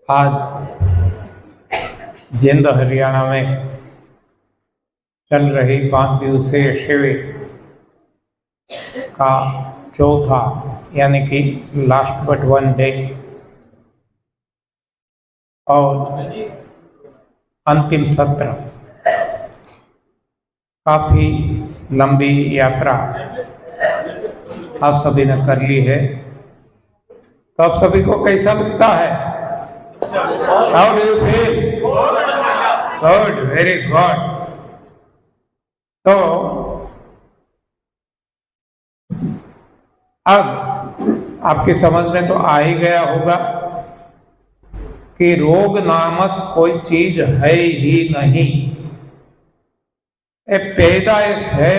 आज जिंद हरियाणा में चल रही 5 दिवसीय शिविर का चौथा यानी कि लास्ट बट वन डे और अंतिम सत्र, काफी लंबी यात्रा आप सभी ने कर ली है। तो आप सभी को कैसा लगता है? How do you feel? Good, very good. तो अब आपकी समझ में तो आ ही गया होगा कि रोग नामक कोई चीज है ही नहीं। ये पैदाइश है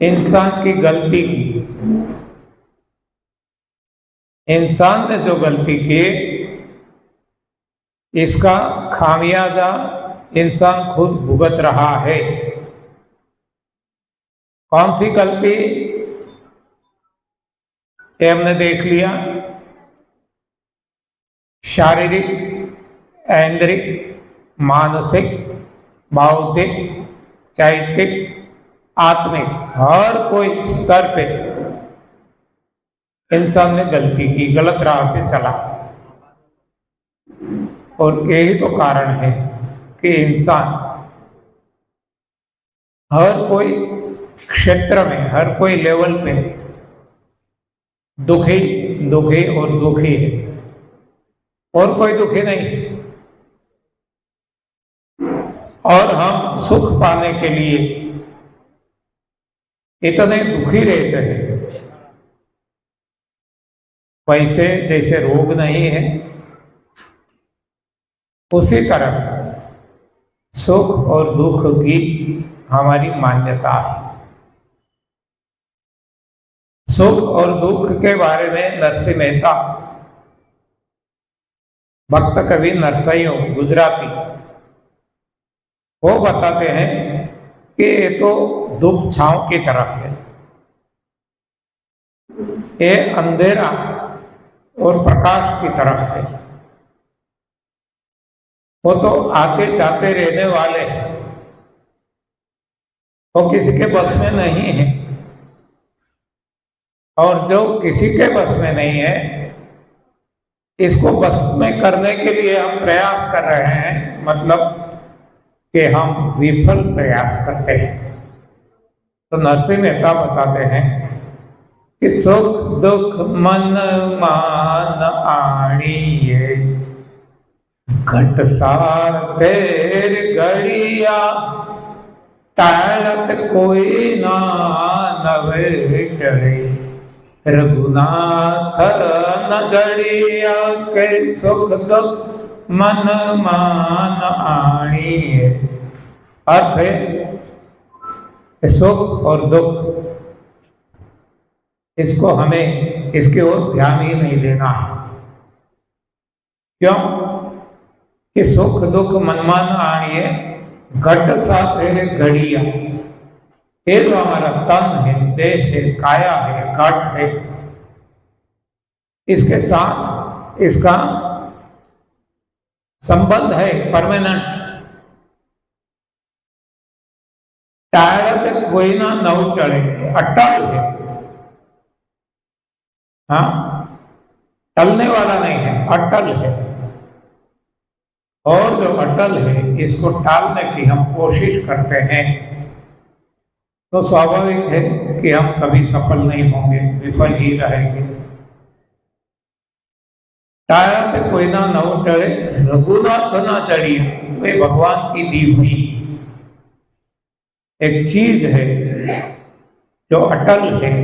इंसान की गलती की। इंसान ने जो गलती की, इसका खामियाजा इंसान खुद भुगत रहा है। कौन सी गलती? ये हमने देख लिया। शारीरिक, ऐंद्रिक, मानसिक, बौद्धिक, चैतिक, आत्मिक, हर कोई स्तर पे इंसान ने गलती की, गलत राह पे चला। और यही तो कारण है कि इंसान हर कोई क्षेत्र में, हर कोई लेवल पे दुखी दुखी और दुखी है, और कोई दुखी नहीं है। और हम सुख पाने के लिए इतने दुखी रहते हैं। वैसे जैसे रोग नहीं है, उसी तरह सुख और दुख की हमारी मान्यता है। सुख और दुख के बारे में नरसिंह मेहता, भक्त कवि नरसिंह गुजराती, वो बताते हैं कि ये तो दुख छांव की तरह है। ये अंधेरा और प्रकाश की तरफ है। वो तो आते जाते रहने वाले हैं, वो किसी के बस में नहीं है। और जो किसी के बस में नहीं है, इसको बस में करने के लिए हम प्रयास कर रहे हैं, मतलब कि हम विफल प्रयास करते हैं। तो नरसिंह मेहता बताते हैं कि सुख दुख मन मान आणिये, घट सा तेर गड़िया, टालत कोई ना नवे टरे, रघुनाथ नगड़िया के सुख दुख मन मान आणिये। अर्थ है सुख और दुख, इसको हमें इसके ओर ध्यान ही नहीं देना है। क्यों? कि सुख दुख मनमान आणिये, घट सा तेरे घड़िया। ये जो हमारा तन है, देह है, काया है, घट है, इसके साथ इसका संबंध है परमानेंट। टायरत कोई ना नव टले, अटल है। हाँ, टलने वाला नहीं है, अटल है। और जो अटल है, इसको टालने की हम कोशिश करते हैं, तो स्वाभाविक है कि हम कभी सफल नहीं होंगे, विफल ही रहेंगे। टायरत कोई ना नव टले, रघुनाथ ना चढ़ी। तो ये भगवान की दी हुई एक चीज है जो अटल है,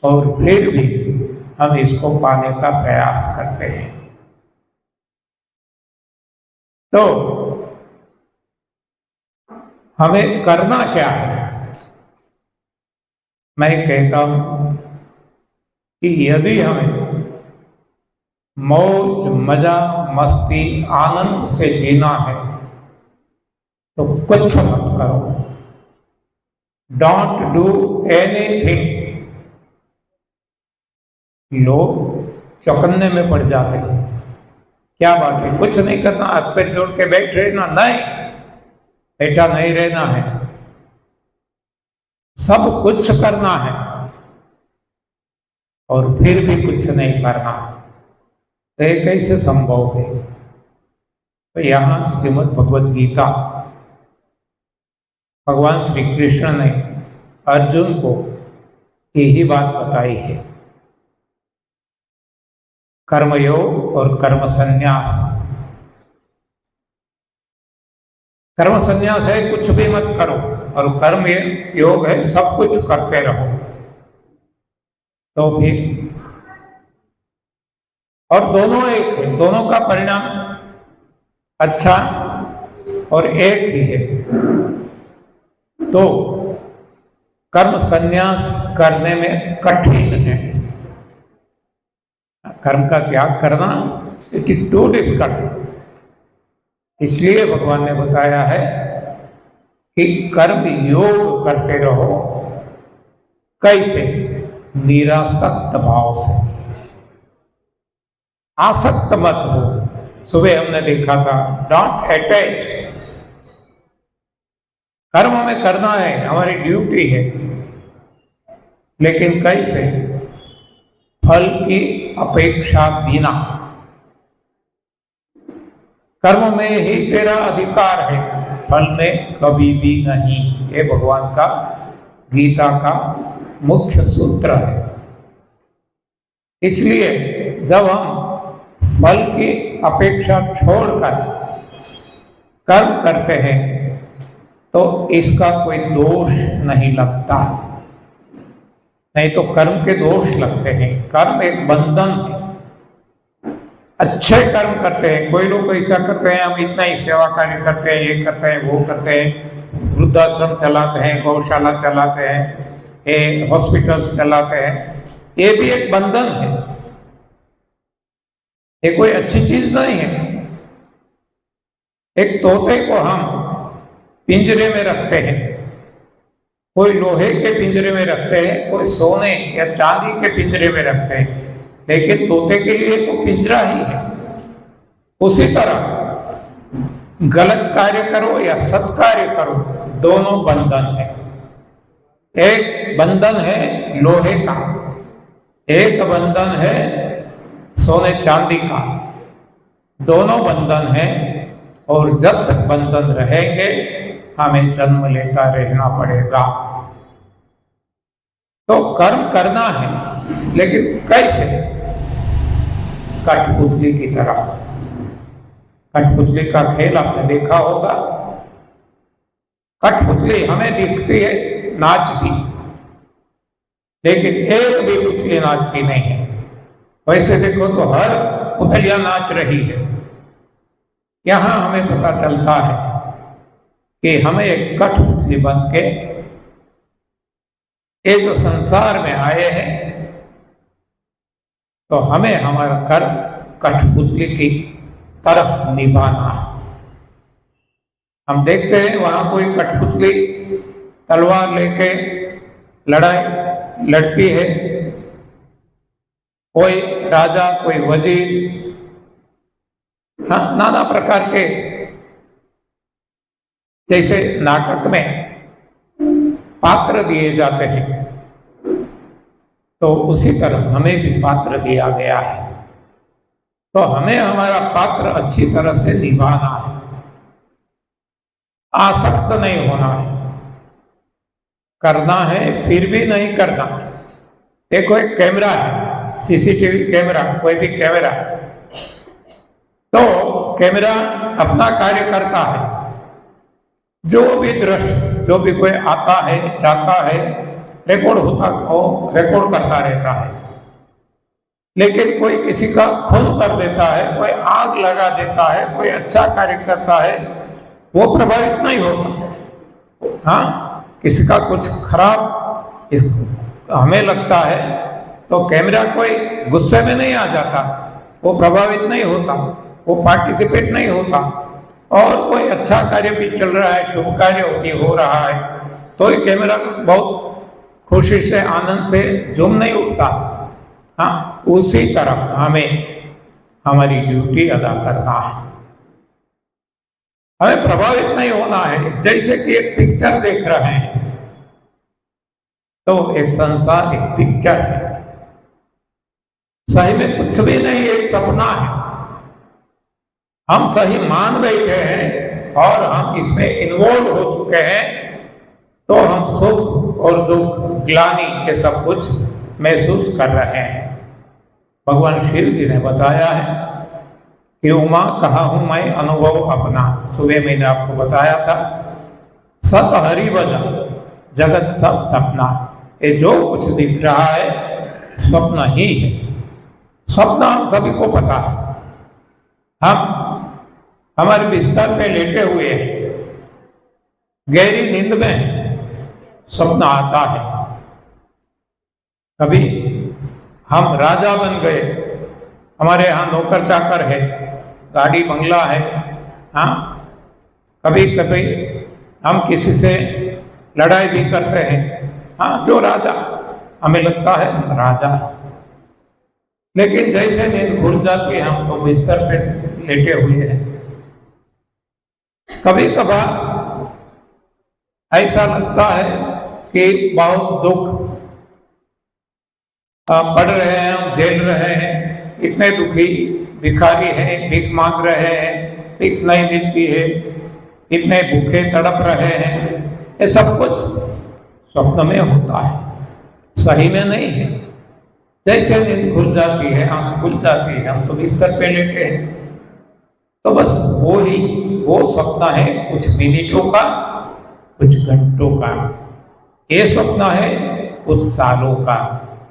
और फिर भी हम इसको पाने का प्रयास करते हैं। तो हमें करना क्या है? मैं कहता हूं कि यदि हमें मौज मजा मस्ती आनंद से जीना है, तो कुछ मत करो। Don't do anything. लोग चौकन्ने में पड़ जाते हैं। क्या बात है, कुछ नहीं करना, हाथ पैर जोड़ के बैठ रहना? नहीं, बैठा नहीं रहना है, सब कुछ करना है और फिर भी कुछ नहीं करना, तो ये कैसे संभव है? तो यहाँ श्रीमद् भगवद गीता भगवान श्री कृष्ण ने अर्जुन को यही बात बताई है। कर्मयोग और कर्म संन्यास। कर्म संन्यास है कुछ भी मत करो, और कर्म योग है सब कुछ करते रहो। तो फिर और दोनों एक है, दोनों का परिणाम अच्छा और एक ही है। तो कर्म संन्यास करने में कठिन है, कर्म का त्याग करना इट इज टू डिफिकल्ट। इसलिए भगवान ने बताया है कि कर्म योग करते रहो। कैसे? निरासक्त भाव से, आसक्त मत हो। सुबह हमने देखा था, डोंट अटैच। कर्म हमें करना है, हमारी ड्यूटी है, लेकिन कैसे? फल की अपेक्षा बिना। कर्म में ही तेरा अधिकार है, फल में कभी भी नहीं। ये भगवान का गीता का मुख्य सूत्र है। इसलिए जब हम फल की अपेक्षा छोड़कर कर्म करते हैं तो इसका कोई दोष नहीं लगता। नहीं तो कर्म के दोष लगते हैं। कर्म एक बंधन है। अच्छे कर्म करते हैं, कोई लोग ऐसा करते हैं, हम इतना ही सेवा कार्य करते हैं, ये करते हैं, वो करते हैं, वृद्धाश्रम चलाते हैं, गौशाला चलाते हैं, ये हॉस्पिटल चलाते हैं, ये भी एक बंधन है, ये कोई अच्छी चीज नहीं है। एक तोते को हम पिंजरे में रखते हैं, कोई लोहे के पिंजरे में रखते हैं, कोई सोने या चांदी के पिंजरे में रखते हैं, लेकिन तोते के लिए तो पिंजरा ही है। उसी तरह गलत कार्य करो या सत्कार्य करो, दोनों बंधन है। एक बंधन है लोहे का, एक बंधन है सोने चांदी का। दोनों बंधन है, और जब तक बंधन रहेंगे हमें जन्म लेता रहना पड़ेगा। तो कर्म करना है, लेकिन कैसे? कठपुतली की तरह। कठपुतली का खेल आपने देखा होगा। कठपुतली हमें दिखती है नाचती, लेकिन एक भी पुतली नाचती नहीं है। वैसे देखो तो हर पुतलियां नाच रही है। यहां हमें पता चलता है कि हमें एक कठपुतली बन के ये जो संसार में आए हैं, तो हमें हमारा कर्म कठपुतली की तरफ निभाना है। हम देखते हैं वहां कोई कठपुतली तलवार लेके लड़ाई लड़ती है, कोई राजा, कोई वजीर, हाँ, नाना प्रकार के, जैसे नाटक में पात्र दिए जाते हैं, तो उसी तरह हमें भी पात्र दिया गया है। तो हमें हमारा पात्र अच्छी तरह से निभाना है, आसक्त नहीं होना है। करना है फिर भी नहीं करना। देखो एक कैमरा है, सीसीटीवी कैमरा, कोई भी कैमरा, तो कैमरा अपना कार्य करता है। जो भी दृश्य, जो भी कोई आता है जाता है, रिकॉर्ड होता हो, रिकॉर्ड करता रहता है। लेकिन कोई किसी का खून कर देता है, कोई आग लगा देता है, कोई अच्छा कार्य करता है, वो प्रभावित नहीं होता। हाँ, किसी का कुछ खराब हमें लगता है तो कैमरा कोई गुस्से में नहीं आ जाता, वो प्रभावित नहीं होता, वो पार्टिसिपेट नहीं होता। और कोई अच्छा कार्य भी चल रहा है, शुभ कार्य भी हो रहा है, तो ये कैमरा बहुत खुशी से, आनंद से झूम नहीं उठता। हाँ, उसी तरह हमें हमारी ड्यूटी अदा करना है। हमें प्रभावित नहीं होना है। जैसे कि एक पिक्चर देख रहे हैं, तो एक संसार एक पिक्चर है, सही में कुछ भी नहीं, एक सपना है। हम सही मान बैठे हैं और हम इसमें इन्वॉल्व हो चुके हैं, तो हम सुख और दुख, ग्लानि, ये सब कुछ महसूस कर रहे हैं। भगवान शिव जी ने बताया है कि उमा कहा हूं मैं अनुभव अपना। सुबह मैंने आपको बताया था, सत हरि भजन जगत सब सपना। ये जो कुछ दिख रहा है स्वप्न ही है। स्वप्न हम सभी को पता है। हम हमारे बिस्तर पे लेटे हुए हैं, गहरी नींद में स्वप्न आता है। कभी हम राजा बन गए, हमारे यहाँ नौकर चाकर है, गाड़ी बंगला है। हाँ, कभी कभी हम किसी से लड़ाई भी करते हैं। हाँ, जो राजा, हमें लगता है हम राजा है। लेकिन जैसे नींद खुल जाती है, हम तो बिस्तर पे लेटे हुए हैं। कभी कभार ऐसा लगता है कि बहुत दुख पढ़ रहे हैं, हम झेल रहे हैं, इतने दुखी भिखारी हैं, भीख मांग रहे हैं, भीख नहीं मिलती है, इतने भूखे तड़प रहे हैं। ये सब कुछ स्वप्न में होता है, सही में नहीं है। जैसे नींद खुल जाती है, आंख खुल जाती है, हम तो बिस्तर पे लेटे हैं, तो बस वो स्वप्न है, कुछ मिनटों का, कुछ घंटों का। ये स्वप्न है कुछ सालों का,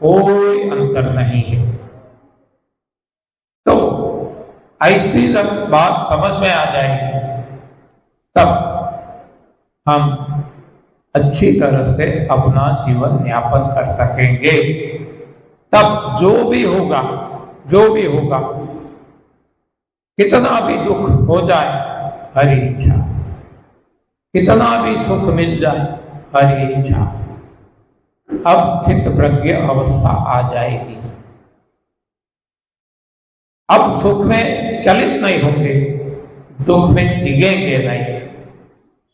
कोई अंतर नहीं है। तो ऐसी जब बात समझ में आ जाएगी, तब हम अच्छी तरह से अपना जीवन यापन कर सकेंगे। तब जो भी होगा, कितना भी दुख हो जाए हरि इच्छा, कितना भी सुख मिल जाए हरि इच्छा, अब स्थित प्रज्ञ अवस्था आ जाएगी। अब सुख में चलित नहीं होंगे, दुख में डिगेंगे नहीं,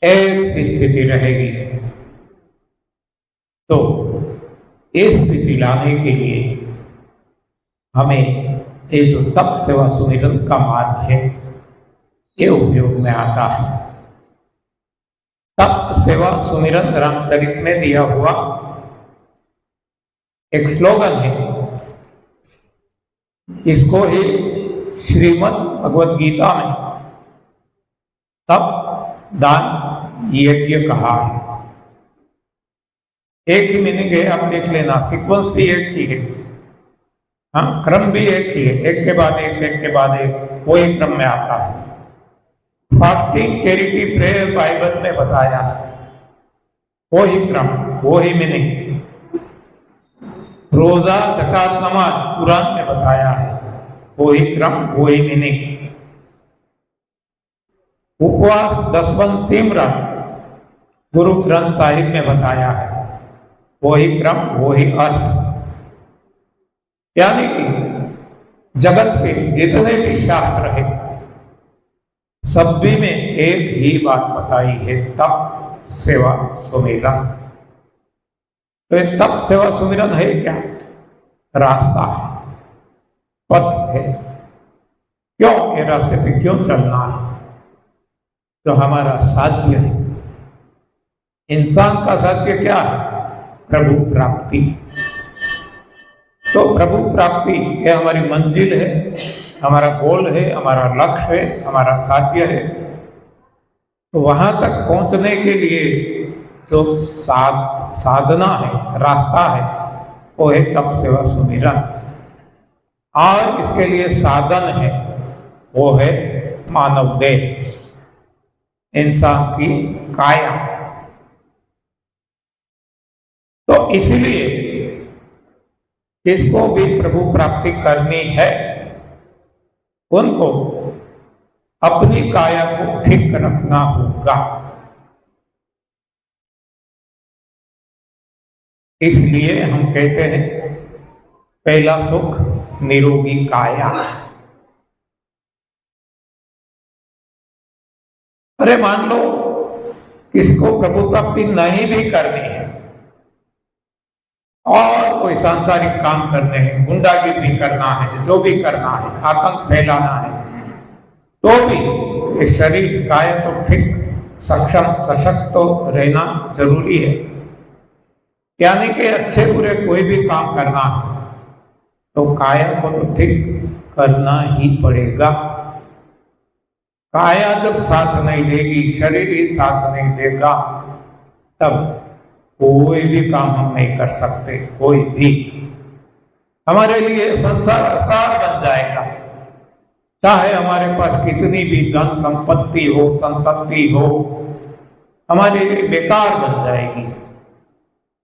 एक सी स्थिति रहेगी। तो ये स्थिति लाने के लिए हमें ये जो तप सेवा सुमिरन का मार्ग है, ये उपयोग में आता है। तप सेवा सुमिरन रामचरित में दिया हुआ एक स्लोगन है। इसको ही श्रीमद् भगवद गीता में तप दान यज्ञ कहा है। एक ही मीनिंग है, आप देख लेना, सीक्वेंस भी एक ही है, हाँ, क्रम भी एक ही है, एक के बाद एक, एक के बाद एक, वही क्रम में आता है। फास्टिंग, चैरिटी, प्रेयर बाइबल में बताया, वही क्रम, वही मीनिंग। रोजा, ज़कात, नमाज कुरान में बताया है, वही क्रम, वही मीनिंग। उपवास, दसवन, सिमरन गुरु ग्रंथ साहिब में बताया है, वही क्रम, वही अर्थ। यानी कि जगत के जितने भी शास्त्र है, सभी में एक ही बात बताई है, तप सेवा सुमिरन। तो ये तप सेवा सुमिरन है क्या? रास्ता है, पथ है। क्यों ये रास्ते पे क्यों चलना है? तो हमारा साध्य है। इंसान का साध्य क्या है? प्रभु प्राप्ति। तो प्रभु प्राप्ति ये हमारी मंजिल है, हमारा गोल है, हमारा लक्ष्य है, हमारा साध्य है। तो वहां तक पहुंचने के लिए जो साधना है, रास्ता है, वो है तप सेवा सुमिरन। और इसके लिए साधन है, वो है मानव देह, इंसान की काया। तो इसलिए जिसको भी प्रभु प्राप्ति करनी है, उनको अपनी काया को ठीक रखना होगा। इसलिए हम कहते हैं पहला सुख निरोगी काया। अरे मान लो किसी को प्रभु प्राप्ति नहीं भी करनी है और कोई सांसारिक काम करने हैं, गुंडागिरी करना है, जो भी करना है, आतंक फैलाना है, तो भी ये शरीर काया तो ठीक सक्षम सशक्त तो रहना जरूरी है। यानी कि अच्छे बुरे कोई भी काम करना है तो काया को तो ठीक करना ही पड़ेगा। काया जब साथ नहीं देगी, शरीर ही साथ नहीं देगा, तब कोई भी काम हम नहीं कर सकते। कोई भी हमारे लिए संसार आसार बन जाएगा, चाहे हमारे पास कितनी भी धन संपत्ति हो, संपत्ति हो, हमारे लिए बेकार बन जाएगी।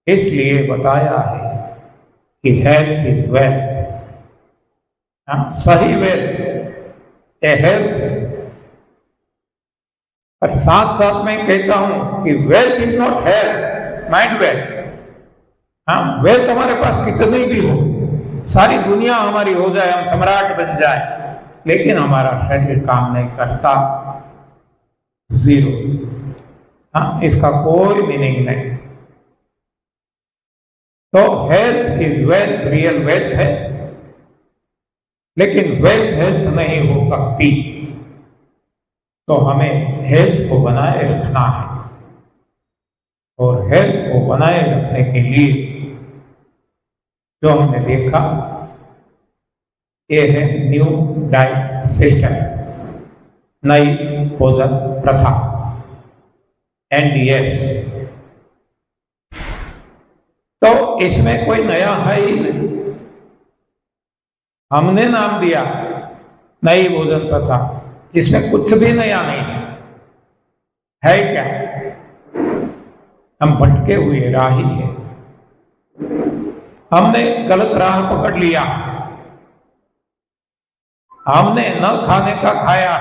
इसलिए बताया है कि हेल्थ इज वेल्थ। सही वेल्थ ए हेल्थ। पर साथ साथ में कहता हूं कि wealth is not health, mind wealth. Wealth हमारे पास कितनी भी हो, सारी दुनिया हमारी हो जाए, हम सम्राट बन जाए, लेकिन हमारा शरीर काम नहीं करता, जीरो। इसका कोई मीनिंग नहीं। तो health is wealth, real wealth है, लेकिन वेल्थ हेल्थ नहीं हो सकती। तो हमें हेल्थ को बनाए रखना है, और हेल्थ को बनाए रखने के लिए जो हमने देखा, ये है न्यू डाइट सिस्टम, नई भोजन प्रथा, NDS। तो इसमें कोई नया है ही नहीं, हमने नाम दिया नई भोजन प्रथा, जिसमें कुछ भी नया नहीं है क्या? हम भटके हुए राही है, हमने गलत राह पकड़ लिया, हमने न खाने का खाया।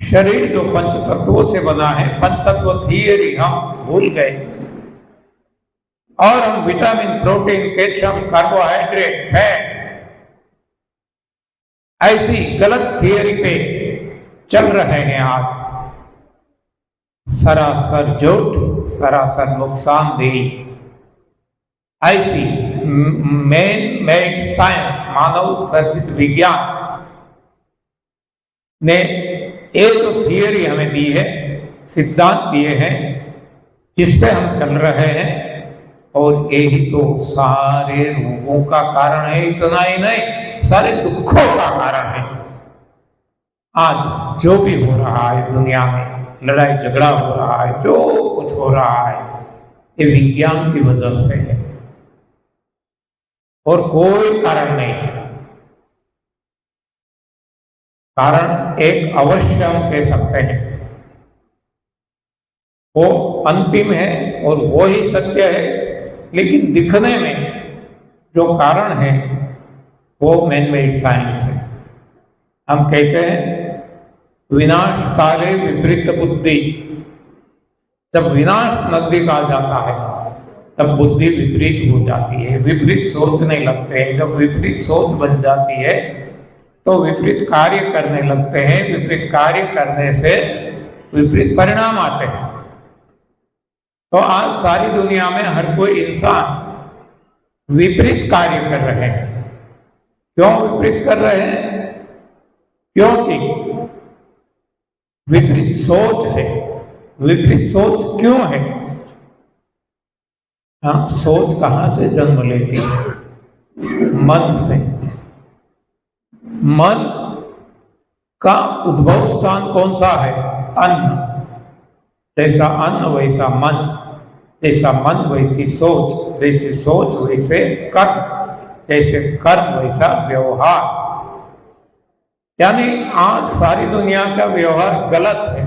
शरीर जो पंच तत्वों से बना है, पंच तत्व थियरी हम भूल गए, और हम vitamin, protein, calcium, carbohydrate, fat, ऐसी गलत थियरी पे चल रहे हैं आज। सरासर झूठ, सरासर नुकसानदेही। ऐसी मैन मेड साइंस, मानव सर्जित विज्ञान ने ये जो थियरी हमें दी है, सिद्धांत दिए हैं, जिस पे हम चल रहे हैं, और यही तो सारे रोगों का कारण है। इतना ही नहीं, सारे दुखों का कारण है। आज जो भी हो रहा है दुनिया में, लड़ाई झगड़ा हो रहा है, जो कुछ हो रहा है, ये विज्ञान की वजह से है, और कोई कारण नहीं है। कारण एक अवश्य हम कह सकते हैं, वो अंतिम है और वो ही सत्य है, लेकिन दिखने में जो कारण है वो मैन मेड साइंस है। हम कहते हैं विनाश काले विपरीत बुद्धि। जब विनाश नजदीक आ जाता है तब बुद्धि विपरीत हो जाती है, विपरीत सोचने लगते हैं। जब विपरीत सोच बन जाती है तो विपरीत कार्य करने लगते हैं, विपरीत कार्य करने से विपरीत परिणाम आते हैं। तो आज सारी दुनिया में हर कोई इंसान विपरीत कार्य कर रहे हैं। क्यों विपरीत कर रहे हैं? क्योंकि विपरीत सोच है। विपरीत सोच क्यों है? सोच कहां से जन्म लेती है? मन से। मन का उद्भव स्थान कौन सा है? अन्न। जैसा अन्न वैसा मन, जैसा मन वैसी सोच, जैसी सोच वैसे कर्म, जैसे कर्म वैसा व्यवहार। यानी आज सारी दुनिया का व्यवहार गलत है।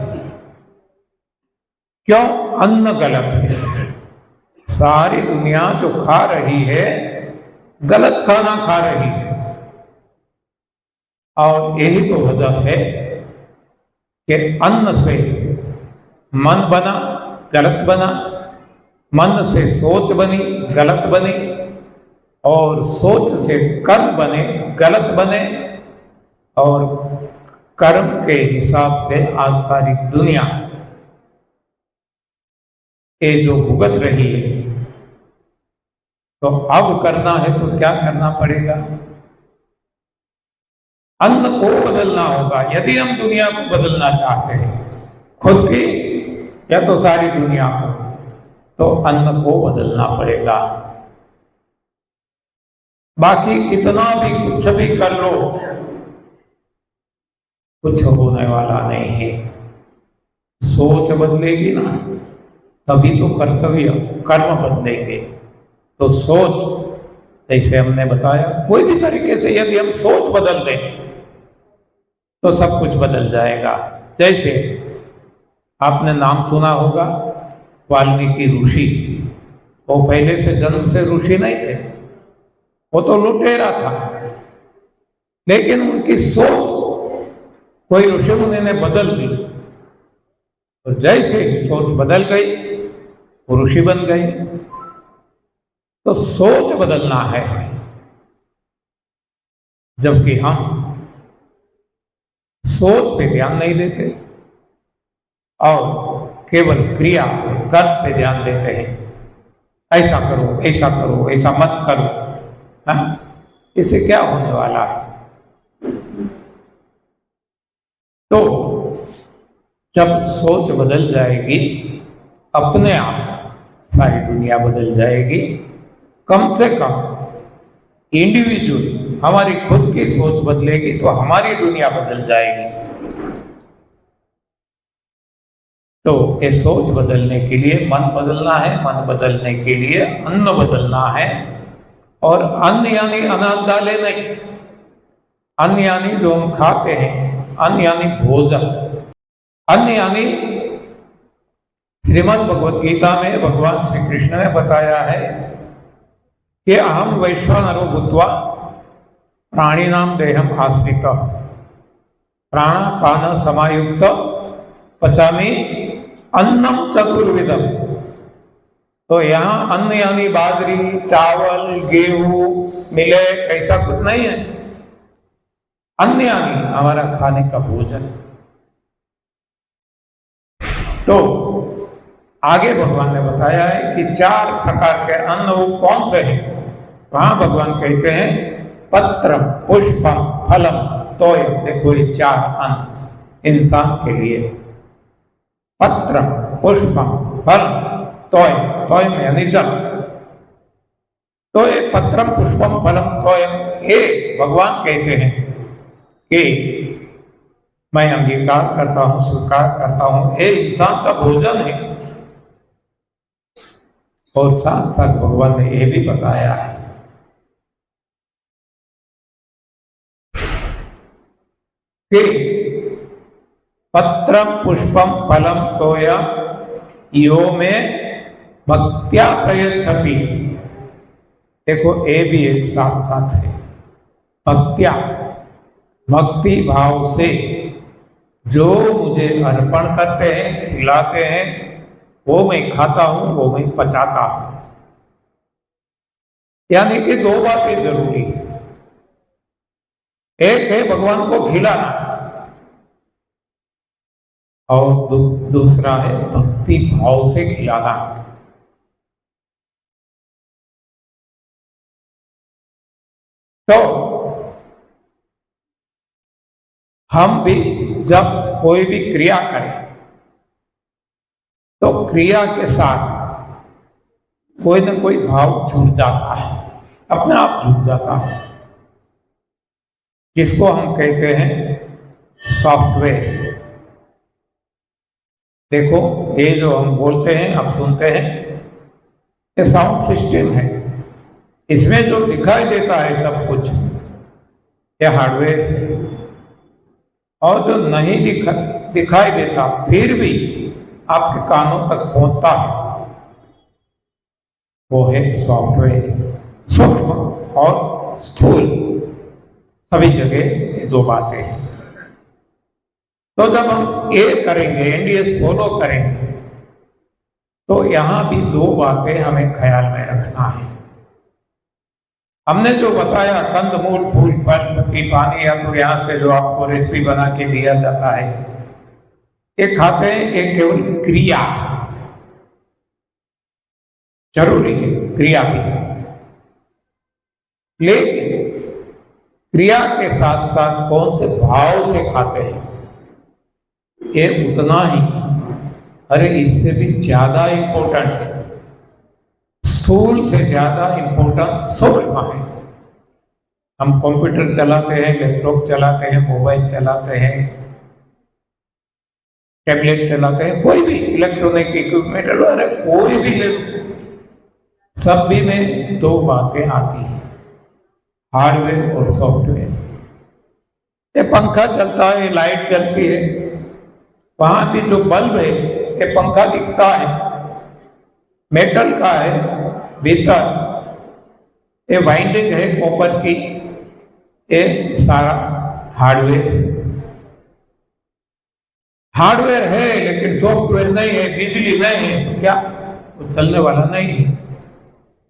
क्यों? अन्न गलत है। सारी दुनिया जो खा रही है गलत खाना खा रही है, और यही तो वजह है कि अन्न से मन बना, गलत बना, मन से सोच बनी, गलत बनी, और सोच से कर्म बने, गलत बने, और कर्म के हिसाब से आज सारी दुनिया ये जो भुगत रही है, तो अब करना है तो क्या करना पड़ेगा? अन्न को बदलना होगा। यदि हम दुनिया को बदलना चाहते हैं, खुद की या तो सारी दुनिया को, तो अन्न को बदलना पड़ेगा। बाकी कितना भी कुछ भी कर लो, कुछ होने वाला नहीं है। सोच बदलेगी ना, तभी तो कर्तव्य कर्म बदलेंगे। तो सोच, जैसे हमने बताया, कोई भी तरीके से यदि हम सोच बदल दें तो सब कुछ बदल जाएगा। जैसे आपने नाम सुना होगा वाल्मीकि ऋषि। वो पहले से जन्म से ऋषि नहीं थे, वो तो लुटेरा था, लेकिन उनकी सोच कोई ऋषि मुनि ने बदल दी, तो जैसे सोच बदल गई वो ऋषि बन गए। तो सोच बदलना है, जबकि हम सोच पे ध्यान नहीं देते और केवल क्रिया कर्म पे ध्यान देते हैं। ऐसा करो, ऐसा करो, ऐसा मत करो। हाँ, इससे क्या होने वाला है? तो जब सोच बदल जाएगी, अपने आप सारी दुनिया बदल जाएगी। कम से कम इंडिविजुअल हमारी खुद की सोच बदलेगी तो हमारी दुनिया बदल जाएगी। तो ये सोच बदलने के लिए मन बदलना है, मन बदलने के लिए अन्न बदलना है। और अन्न यानी अनादाले नहीं, अन्न यानी जो हम खाते हैं, अन्न यानी भोजन, अन्न यानी श्रीमद् भगवद गीता में भगवान श्री कृष्ण ने बताया है कि अहम वैश्वानरो भूत्वा प्राणिनाम देहम आश्रित प्राणापान समायुक्त पचामी अन्नम चतुर्विधम। तो यहाँ अन्न यानी बाजरी, चावल, गेहूं, मिलेट, ऐसा कुछ नहीं है। अन्न यानी हमारा खाने का भोजन। तो आगे भगवान ने बताया है कि 4 प्रकार के अन्न वो कौन से हैं। वहां भगवान कहते हैं पत्रम, पुष्पम, फलम, तोयम। देखो ये 4 अन्न इंसान के लिए, पत्रम, पुष्पम, फलम, तोयम। तोयम यानी जल। तो ये पत्रम, पुष्पम, फलम, तोयम, ये भगवान कहते हैं कि मैं अंगीकार करता हूं, स्वीकार करता हूं, ये इंसान का भोजन है। और साथ साथ भगवान ने ये भी बताया है कि पत्रम, पुष्पम, फलम, तोयम यो में भक्त्या प्रयच्छति। देखो ये भी एक साथ साथ है। भक्त्या, भक्ति भाव से जो मुझे अर्पण करते हैं, खिलाते हैं, वो मैं खाता हूं, वो मैं पचाता हूं। यानी कि 2 बातें जरूरी है। एक है भगवान को खिलाना और दूसरा है भक्ति भाव से खिलाना। तो हम भी जब कोई भी क्रिया करें तो क्रिया के साथ कोई ना कोई भाव जुड़ जाता है, अपने आप जुड़ जाता है, जिसको हम कहते हैं सॉफ्टवेयर। देखो ये जो हम बोलते हैं, आप सुनते हैं, ये साउंड सिस्टम है। इसमें जो दिखाई देता है सब कुछ, ये हार्डवेयर है। और जो नहीं दिखाई देता फिर भी आपके कानों तक पहुंचता है, वो है सॉफ्टवेयर। सूक्ष्म और स्थूल सभी जगह ये 2 बातें हैं। तो जब हम ये करेंगे, एनडीएस फॉलो करेंगे, तो यहां भी 2 बातें हमें ख्याल में रखना है। हमने जो बताया कंदमूल, फूल, फल, पत्ती, पानी, या तो यहाँ से जो आपको रेसिपी बना के दिया जाता है, ये खाते हैं। एक केवल क्रिया जरूरी है, क्रिया भी, लेकिन क्रिया के साथ साथ कौन से भाव से खाते हैं ये उतना ही, अरे इससे भी ज्यादा इंपॉर्टेंट है, स्थूल से ज्यादा इंपॉर्टेंट सूक्ष्म है। हम कंप्यूटर चलाते हैं, लैपटॉप चलाते हैं, मोबाइल चलाते हैं, टैबलेट चलाते हैं, कोई भी इलेक्ट्रॉनिक इक्विपमेंट, अरे कोई भी ले लो, सब भी में दो बातें आती हैं, हार्डवेयर और सॉफ्टवेयर। ये पंखा चलता है, लाइट जलती है, वहां भी जो बल्ब है, ये पंखा दिखता है, मेटल का है, भीतर ये वाइंडिंग है कॉपर की, ये सारा हार्डवेयर है, लेकिन सॉफ्टवेयर नहीं है, बिजली नहीं है, तो क्या वो चलने वाला नहीं है।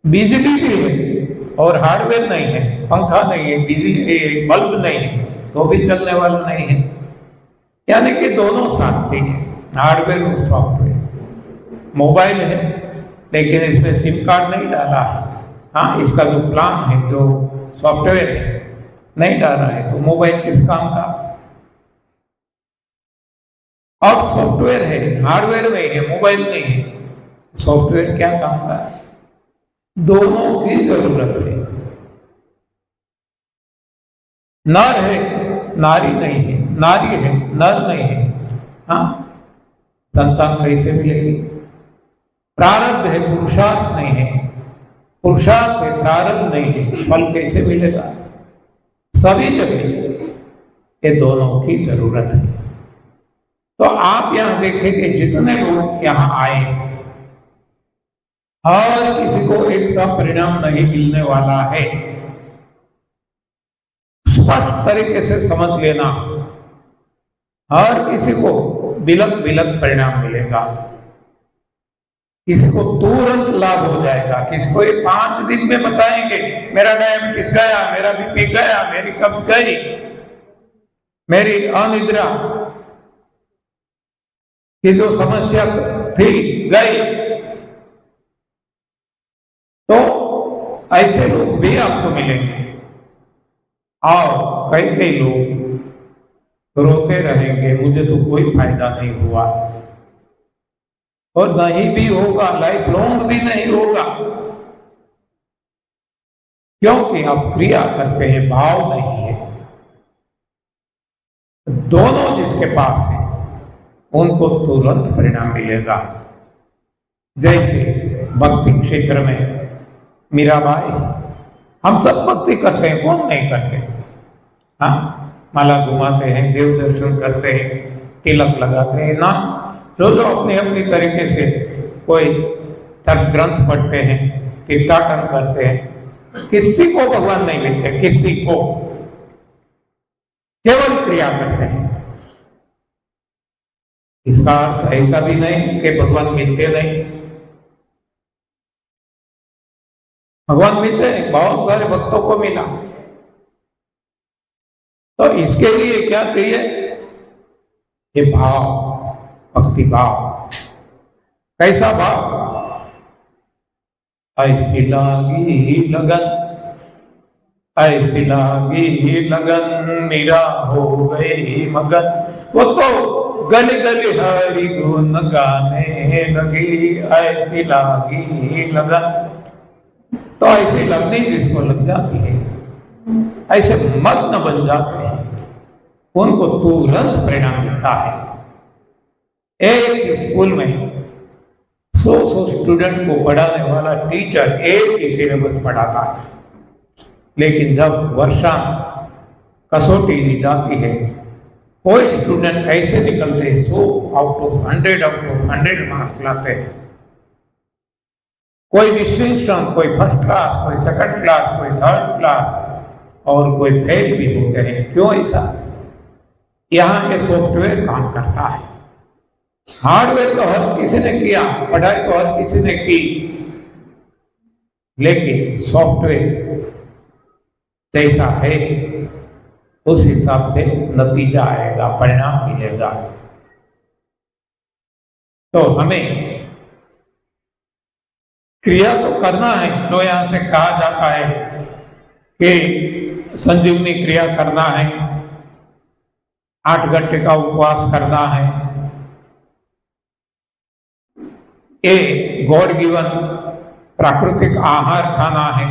बिजली भी है और हार्डवेयर नहीं है, पंखा नहीं है, बिजली बल्ब नहीं है, तो भी चलने वाला नहीं है। यानी कि दोनों साथ चाहिए, हार्डवेयर और सॉफ्टवेयर। मोबाइल है लेकिन इसमें सिम कार्ड नहीं डाला है, हाँ इसका जो प्लान है, जो सॉफ्टवेयर है नहीं डाला है, तो मोबाइल किस काम का। अब सॉफ्टवेयर है, हार्डवेयर नहीं है, मोबाइल नहीं है, सॉफ्टवेयर क्या काम का है। दोनों की जरूरत है। नर है, नारी नहीं है, नारी है, नर नहीं है, हाँ संतान कैसे मिलेगी। प्रारब्ध है, पुरुषार्थ नहीं है, पुरुषार्थ है, प्रारब्ध नहीं है, फल कैसे मिलेगा। सभी जगह ये दोनों की जरूरत है। तो आप यहां देखें कि जितने लोग यहां आए, हर किसी को एक सा परिणाम नहीं मिलने वाला है। स्पष्ट तरीके से समझ लेना, हर किसी को बिलक बिलक परिणाम मिलेगा। किसी को तुरंत लाभ हो जाएगा, किसी को ये 5 दिन में बताएंगे मेरा डायबिटीज गया, मेरा बीपी गया, मेरी कब्ज गई, मेरी अनिद्रा की जो समस्या थी गई। तो ऐसे लोग भी आपको मिलेंगे और कई लोग रोते रहेंगे, मुझे तो कोई फायदा नहीं हुआ, और नहीं भी होगा, लाइफ लॉन्ग भी नहीं होगा, क्योंकि आप क्रिया करते हैं, भाव नहीं है। दोनों जिसके पास है उनको तुरंत परिणाम मिलेगा। जैसे भक्ति क्षेत्र में मीराबाई, हम सब भक्ति करते हैं, कौन नहीं करते, हाँ माला घुमाते हैं, देव दर्शन करते हैं, तिलक लगाते हैं ना, जो जो अपनी अपनी तरीके से, कोई तर्क ग्रंथ पढ़ते हैं, तीर्थाटन करते हैं। किसी को भगवान नहीं मिलते, किसी को, केवल क्रिया करते हैं। इसका अर्थ ऐसा भी नहीं कि भगवान मिलते नहीं, भगवान मिलते हैं, बहुत सारे भक्तों को मिला। तो इसके लिए क्या चाहिए, ये भाव, भक्ति भाव। कैसा भाव, ऐसी लागी लगन, ऐसी लागी लगन, मेरा हो गई मगन। वो तो गली गली हरि गुण गाने लगी, ऐसी लागी लगन। तो ऐसी लगनी जिसको लग जाती है, ऐसे मग्न बन जाते हैं, उनको तुरंत परिणाम मिलता है। एक स्कूल में 100 स्टूडेंट को पढ़ाने वाला टीचर एक ही सिलेबस पढ़ाता है, लेकिन जब वर्षांत कसौटी ली जाती है, कोई स्टूडेंट ऐसे निकलते 100 आउट ऑफ 100 मार्क्स लाते हैं। कोई डिस्टिंक्शन, कोई फर्स्ट क्लास, कोई सेकंड क्लास, कोई थर्ड क्लास, और कोई फेल भी होते हैं। क्यों ऐसा, यहाँ ये सॉफ्टवेयर काम करता है। हार्डवेयर तो हर किसी ने किया, पढ़ाई तो हर किसी ने की, लेकिन सॉफ्टवेयर जैसा है उस हिसाब से नतीजा आएगा, परिणाम मिलेगा। तो हमें क्रिया तो करना है। तो यहां से कहा जाता है कि संजीवनी क्रिया करना है, 8 घंटे का उपवास करना है, गॉड गिवन प्राकृतिक आहार खाना है।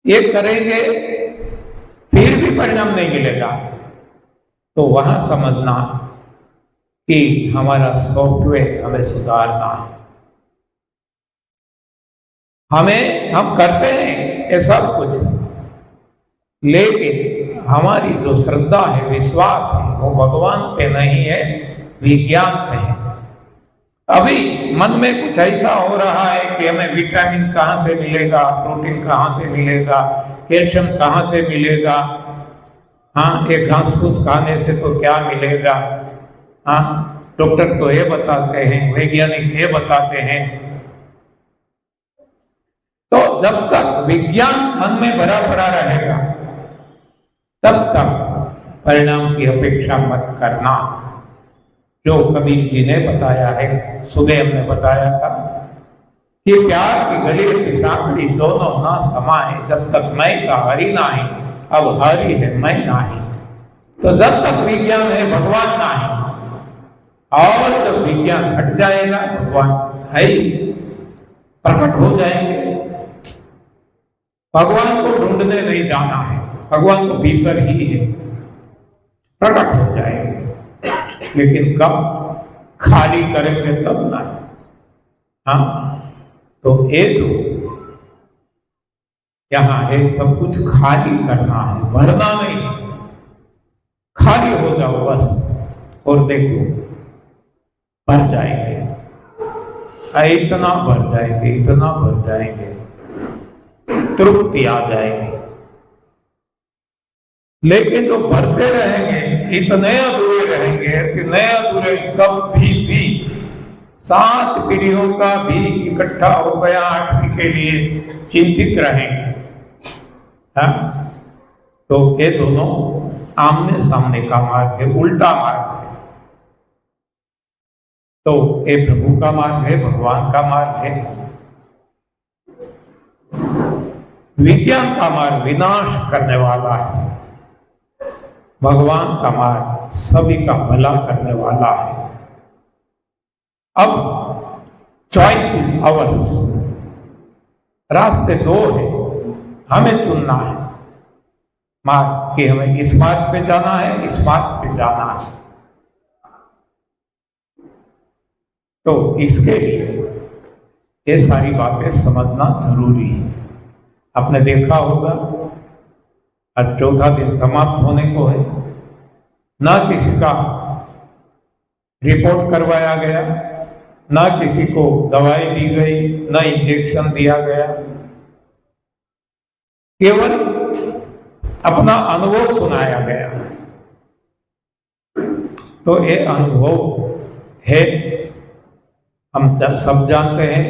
ये करेंगे फिर भी परिणाम नहीं मिलेगा, तो वहां समझना कि हमारा सॉफ्टवेयर हमें सुधारना है। हम करते हैं ये सब कुछ, लेकिन हमारी जो श्रद्धा है, विश्वास है, वो भगवान पे नहीं है, विज्ञान पे है। अभी मन में कुछ ऐसा हो रहा है कि हमें विटामिन कहाँ से मिलेगा, प्रोटीन कहाँ से मिलेगा, कैल्शियम कहाँ से मिलेगा, हाँ एक घास फूस खाने से तो क्या मिलेगा, हाँ डॉक्टर तो ये बताते हैं, वैज्ञानिक ये बताते हैं। तो जब तक विज्ञान मन में भरा पड़ा रहेगा तब तक परिणाम की अपेक्षा मत करना। जो कबीर जी ने बताया है, सुबह हमने बताया था कि प्यार की गली की सांकड़ी दोनों ना समाए, जब तक मैं का हरि ना है, अब हरि है मैं ना है। तो जब तक विज्ञान है भगवान ना है, और जब विज्ञान हट जाएगा भगवान है प्रकट हो जाएंगे। भगवान को ढूंढने नहीं जाना है, भगवान तो भीतर ही है, प्रकट हो जाएंगे। लेकिन कब खाली करेंगे तब ना। हाँ तो ये तो यहां है, सब कुछ खाली करना है, भरना नहीं। खाली हो जाओ बस, और देखो भर जाएंगे, इतना भर जाएंगे, इतना भर जाएंगे, तृप्ति आ जाएगी। लेकिन जो भरते रहेंगे, इतने अधूरे रहेंगे, इतने अधूरे, कभी भी 7 पीढ़ियों का भी इकट्ठा हो गया 8वीं के लिए चिंतित रहेंगे। हाँ तो ये दोनों आमने सामने का मार्ग है, उल्टा मार्ग है। तो ये प्रभु का मार्ग है, भगवान का मार्ग है। विज्ञान का मार्ग विनाश करने वाला है, भगवान का मार्ग सभी का भला करने वाला है। अब चॉइस इज अवर्स, रास्ते 2 है, हमें चुनना है मार्ग कि हमें इस मार्ग पे जाना है, इस मार्ग पे जाना है। तो इसके लिए ये सारी बातें समझना जरूरी है। आपने देखा होगा आज 4था दिन समाप्त होने को है, ना किसी का रिपोर्ट करवाया गया, ना किसी को दवाई दी गई, ना इंजेक्शन दिया गया, केवल अपना अनुभव सुनाया गया। तो ये अनुभव है, हम सब जानते हैं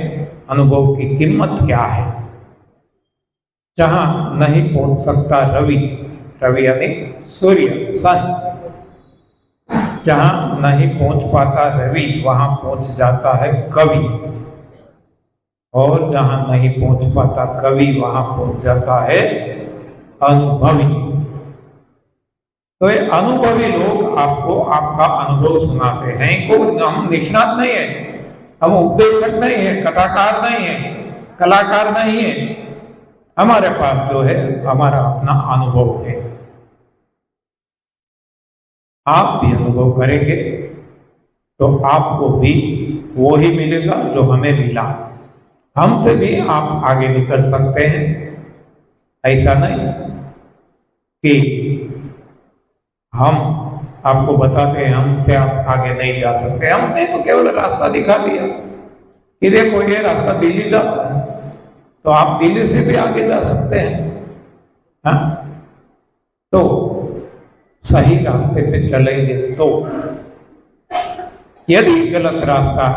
अनुभव की कीमत क्या है। जहां नहीं पहुंच सकता रवि, रवि यानी सूर्य, सन, जहां नहीं पहुंच पाता रवि वहां पहुंच जाता है कवि, और जहां नहीं पहुंच पाता कवि वहां पहुंच जाता है अनुभवी। तो ये अनुभवी लोग आपको आपका अनुभव सुनाते हैं। हम निष्णात नहीं है, हम उपदेशक नहीं है, कथाकार नहीं है, कलाकार नहीं है। हमारे पास जो है हमारा अपना अनुभव है। आप भी अनुभव करेंगे तो आपको भी वो ही मिलेगा जो हमें मिला। हमसे भी आप आगे निकल सकते हैं। ऐसा नहीं कि हम आपको बताते हैं हमसे आप आगे नहीं जा सकते। हमने तो केवल रास्ता दिखा दिया कि देखो ये रास्ता दिल्ली जाता है, तो आप दिल्ली से भी आगे जा सकते हैं। हाँ तो सही रास्ते पे चलेंगे। तो यदि गलत रास्ता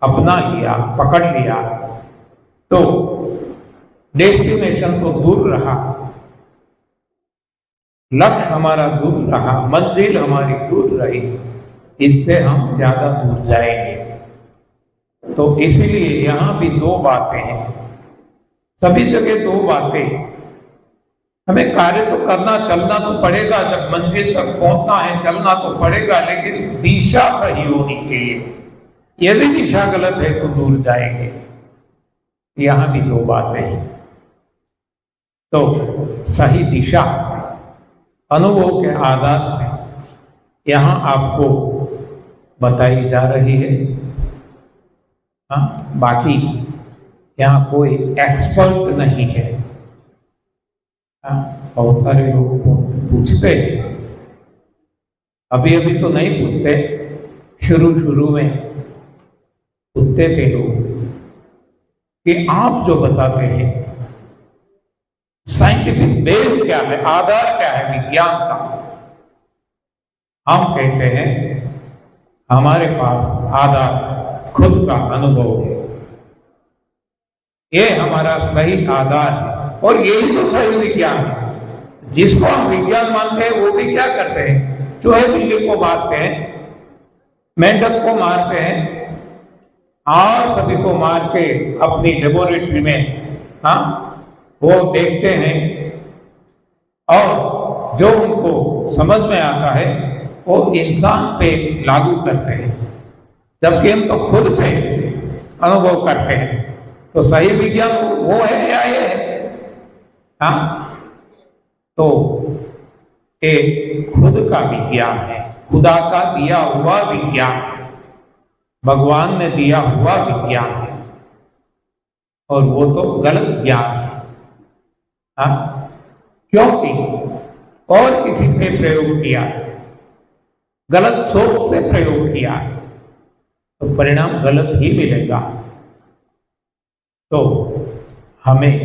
अपना लिया, पकड़ लिया, तो डेस्टिनेशन तो दूर रहा, लक्ष्य हमारा दूर रहा, मंजिल हमारी दूर रही, इससे हम ज्यादा दूर जाएंगे। तो इसीलिए यहां भी दो बातें हैं, सभी जगह दो बातें। हमें कार्य तो करना, चलना तो पड़ेगा, जब मंजिल तक पहुंचना है चलना तो पड़ेगा, लेकिन दिशा सही होनी चाहिए। यदि दिशा गलत है तो दूर जाएंगे। यहां भी दो बातें हैं। तो सही दिशा अनुभव के आधार से यहां आपको बताई जा रही है। बाकी यहाँ कोई एक्सपर्ट नहीं है। बहुत सारे लोग पूछते हैं, अभी अभी तो नहीं पूछते, शुरू शुरू में पूछते थे लोग कि आप जो बताते हैं साइंटिफिक बेस क्या है, आधार क्या है विज्ञान का। हम कहते हैं हमारे पास आधार खुद का अनुभव है, ये हमारा सही आधार है, और यही तो सही विज्ञान है। जिसको हम विज्ञान मानते हैं वो भी क्या करते हैं, चूहे बिल्ली को मारते हैं, मेंढक को मारते हैं, और सभी को मार के अपनी लेबोरेटरी में वो देखते हैं, और जो उनको समझ में आता है वो इंसान पे लागू करते हैं, जबकि हम तो खुद पे अनुभव करते हैं। तो सही विज्ञान वो है या ये है? तो एक खुद का विज्ञान है, खुदा का दिया हुआ विज्ञान, भगवान ने दिया हुआ विज्ञान है, और वो तो गलत ज्ञान है। क्योंकि और किसी पे प्रयोग किया, गलत सोच से प्रयोग किया, तो परिणाम गलत ही मिलेगा। तो हमें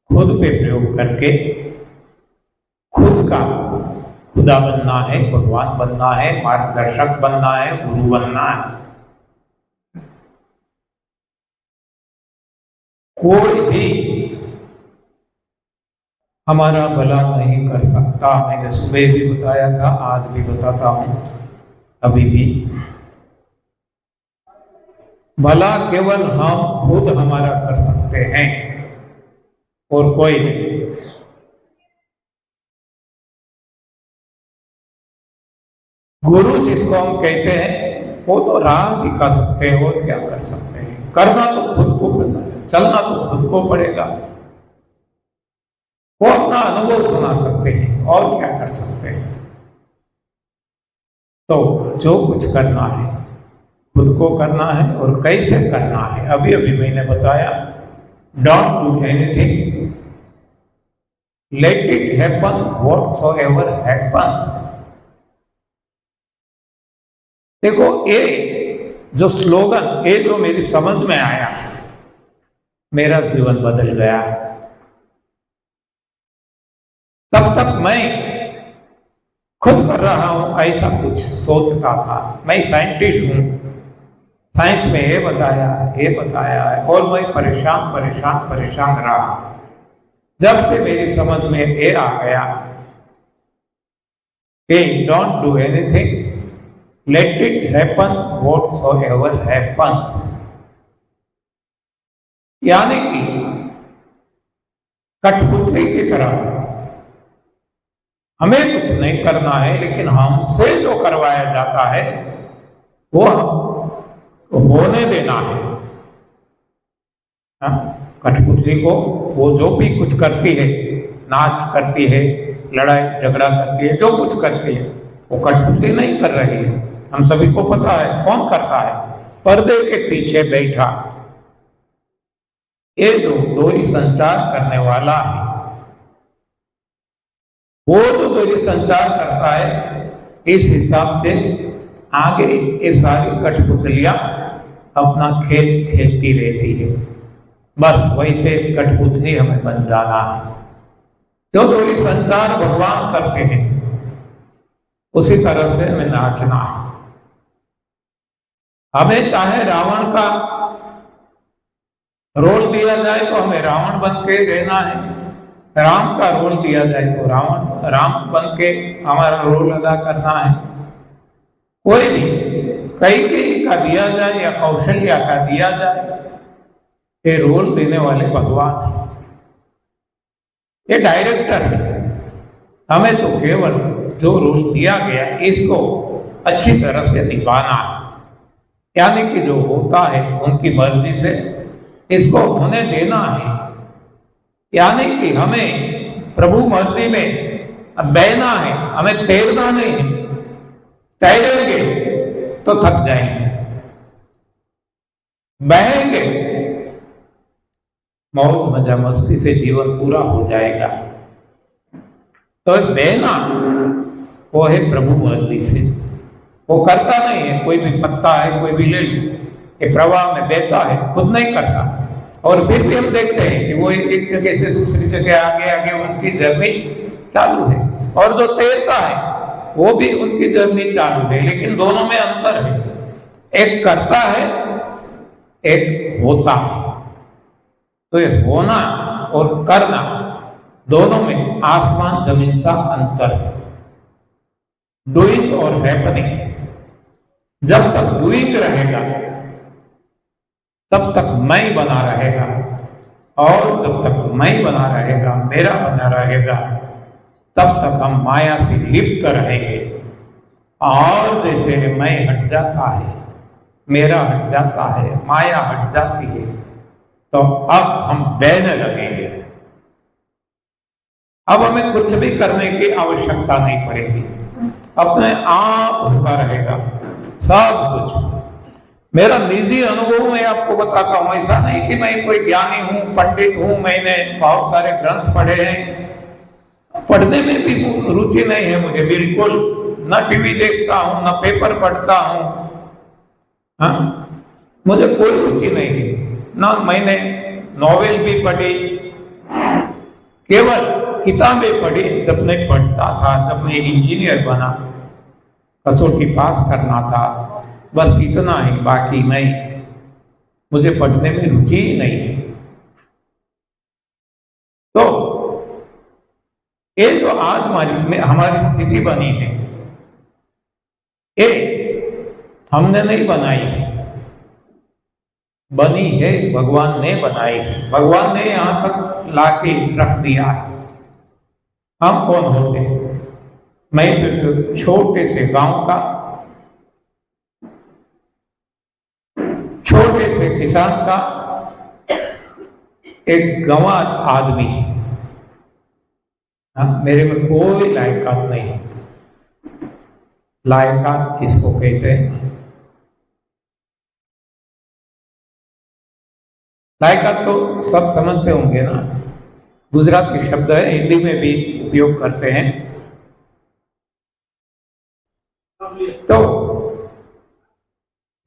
खुद पे प्रयोग करके खुद का खुदा बनना है, भगवान बनना है, मार्गदर्शक बनना है, गुरु बनना है। कोई भी हमारा भला नहीं कर सकता। मैंने सुबह भी बताया था, आज भी बताता हूं, अभी भी भला केवल हम खुद हमारा कर सकते हैं और कोई नहीं। गुरु जिसको हम कहते हैं वो तो राह दिखा सकते हैं, और क्या कर सकते हैं। करना तो खुद को करना है, चलना तो खुद को पड़ेगा। वो अपना अनुभव सुना सकते हैं, और क्या कर सकते हैं। तो जो कुछ करना है खुद को करना है, और कैसे करना है अभी अभी मैंने बताया। Don't do anything, let it happen whatsoever happens. देखो ये जो स्लोगन, ये जो मेरी समझ में आया, मेरा जीवन बदल गया। तब तक मैं खुद कर रहा हूं ऐसा कुछ सोचता था। मैं साइंटिस्ट हूं, साइंस में ये बताया है, और मैं परेशान रहा। जब से मेरी समझ में ये आ गया कि don't do anything, let it happen whatsoever happens, यानी कि कठपुतली की तरह हमें कुछ नहीं करना है, लेकिन हमसे जो करवाया जाता है वो होने देना है। कठपुतली को वो जो भी कुछ करती है, नाच करती है, लड़ाई झगड़ा करती है, जो कुछ करती है, वो कठपुतली नहीं कर रही है। हम सभी को पता है कौन करता है, पर्दे के पीछे बैठा ये जो डोरी संचार करने वाला है, वो जो डोरी संचार करता है, इस हिसाब से आगे ये सारी कठपुतलियां अपना खेल खेलती रहती है। बस वैसे कठपुतली हमें बन जाना है। जो डोरी संचार भगवान करते हैं उसी तरह से हमें नाचना है। हमें चाहे रावण का रोल दिया जाए तो हमें रावण बन के रहना है, राम का रोल दिया जाए तो राम बन के हमारा रोल अदा करना है। कोई भी कैकेयी का दिया जाए या कौशल्या का दिया जाए, ये रोल देने वाले भगवान हैं, ये डायरेक्टर है। हमें तो केवल जो रोल दिया गया इसको अच्छी तरह से निभाना है, यानी कि जो होता है उनकी मर्जी से इसको होने देना है। यानी कि हमें प्रभु मर्जी में बहना है, हमें तैरना नहीं है। तैरेंगे तो थक जाएंगे, बहेंगे मौज मजा मस्ती से जीवन पूरा हो जाएगा। तो बहना वो है प्रभु मर्जी से, वो करता नहीं है। कोई भी पत्ता है, कोई भी ले लो, ये प्रवाह में बहता है, खुद नहीं करता। और फिर भी हम देखते हैं कि वो एक जगह से दूसरी जगह आगे आगे उनकी जर्नी चालू है, और जो तैरता है वो भी उनकी जर्नी चालू है, लेकिन दोनों में अंतर है। एक करता है, एक होता है। तो ये होना और करना दोनों में आसमान जमीन का अंतर है। डूइंग और हैपनिंग, जब तक डूइंग रहेगा तब तक मैं बना रहेगा, और जब तक मैं बना रहेगा, मेरा बना रहेगा, तब तक हम माया से लिप्त रहेंगे। और जैसे मैं हट जाता है, मेरा हट जाता है, माया हट जाती है, तो अब हम बहने लगेंगे। अब हमें कुछ भी करने की आवश्यकता नहीं पड़ेगी, अपने आप होता रहेगा सब कुछ। मेरा निजी अनुभव मैं आपको बताता हूं, ऐसा नहीं कि मैं कोई ज्ञानी हूं, पंडित हूं, मैंने बहुत सारे ग्रंथ पढ़े हैं। पढ़ने में भी रुचि नहीं है मुझे बिल्कुल, न टीवी देखता हूं, न पेपर पढ़ता हूं। हाँ, मुझे कोई रुचि नहीं है, ना मैंने नॉवेल भी पढ़ी, केवल किताबें पढ़ी जब मैं पढ़ता था, जब मैं इंजीनियर बना, कसौटी पास करना था, बस इतना ही, बाकी नहीं। मुझे पढ़ने में रुचि ही नहीं है। तो ये जो आज हमारी स्थिति बनी है, ये हमने नहीं बनाई है, बनी है भगवान ने बनाई है। भगवान ने यहां तक लाके रख दिया है। हम कौन होते? मैं तो छोटे से गांव का, छोटे से किसान का एक गंवार आदमी। मेरे में कोई लायकात नहीं। लायकात किसको कहते हैं? लायकात तो सब समझते होंगे ना, गुजराती शब्द है, हिंदी में भी उपयोग करते हैं। तो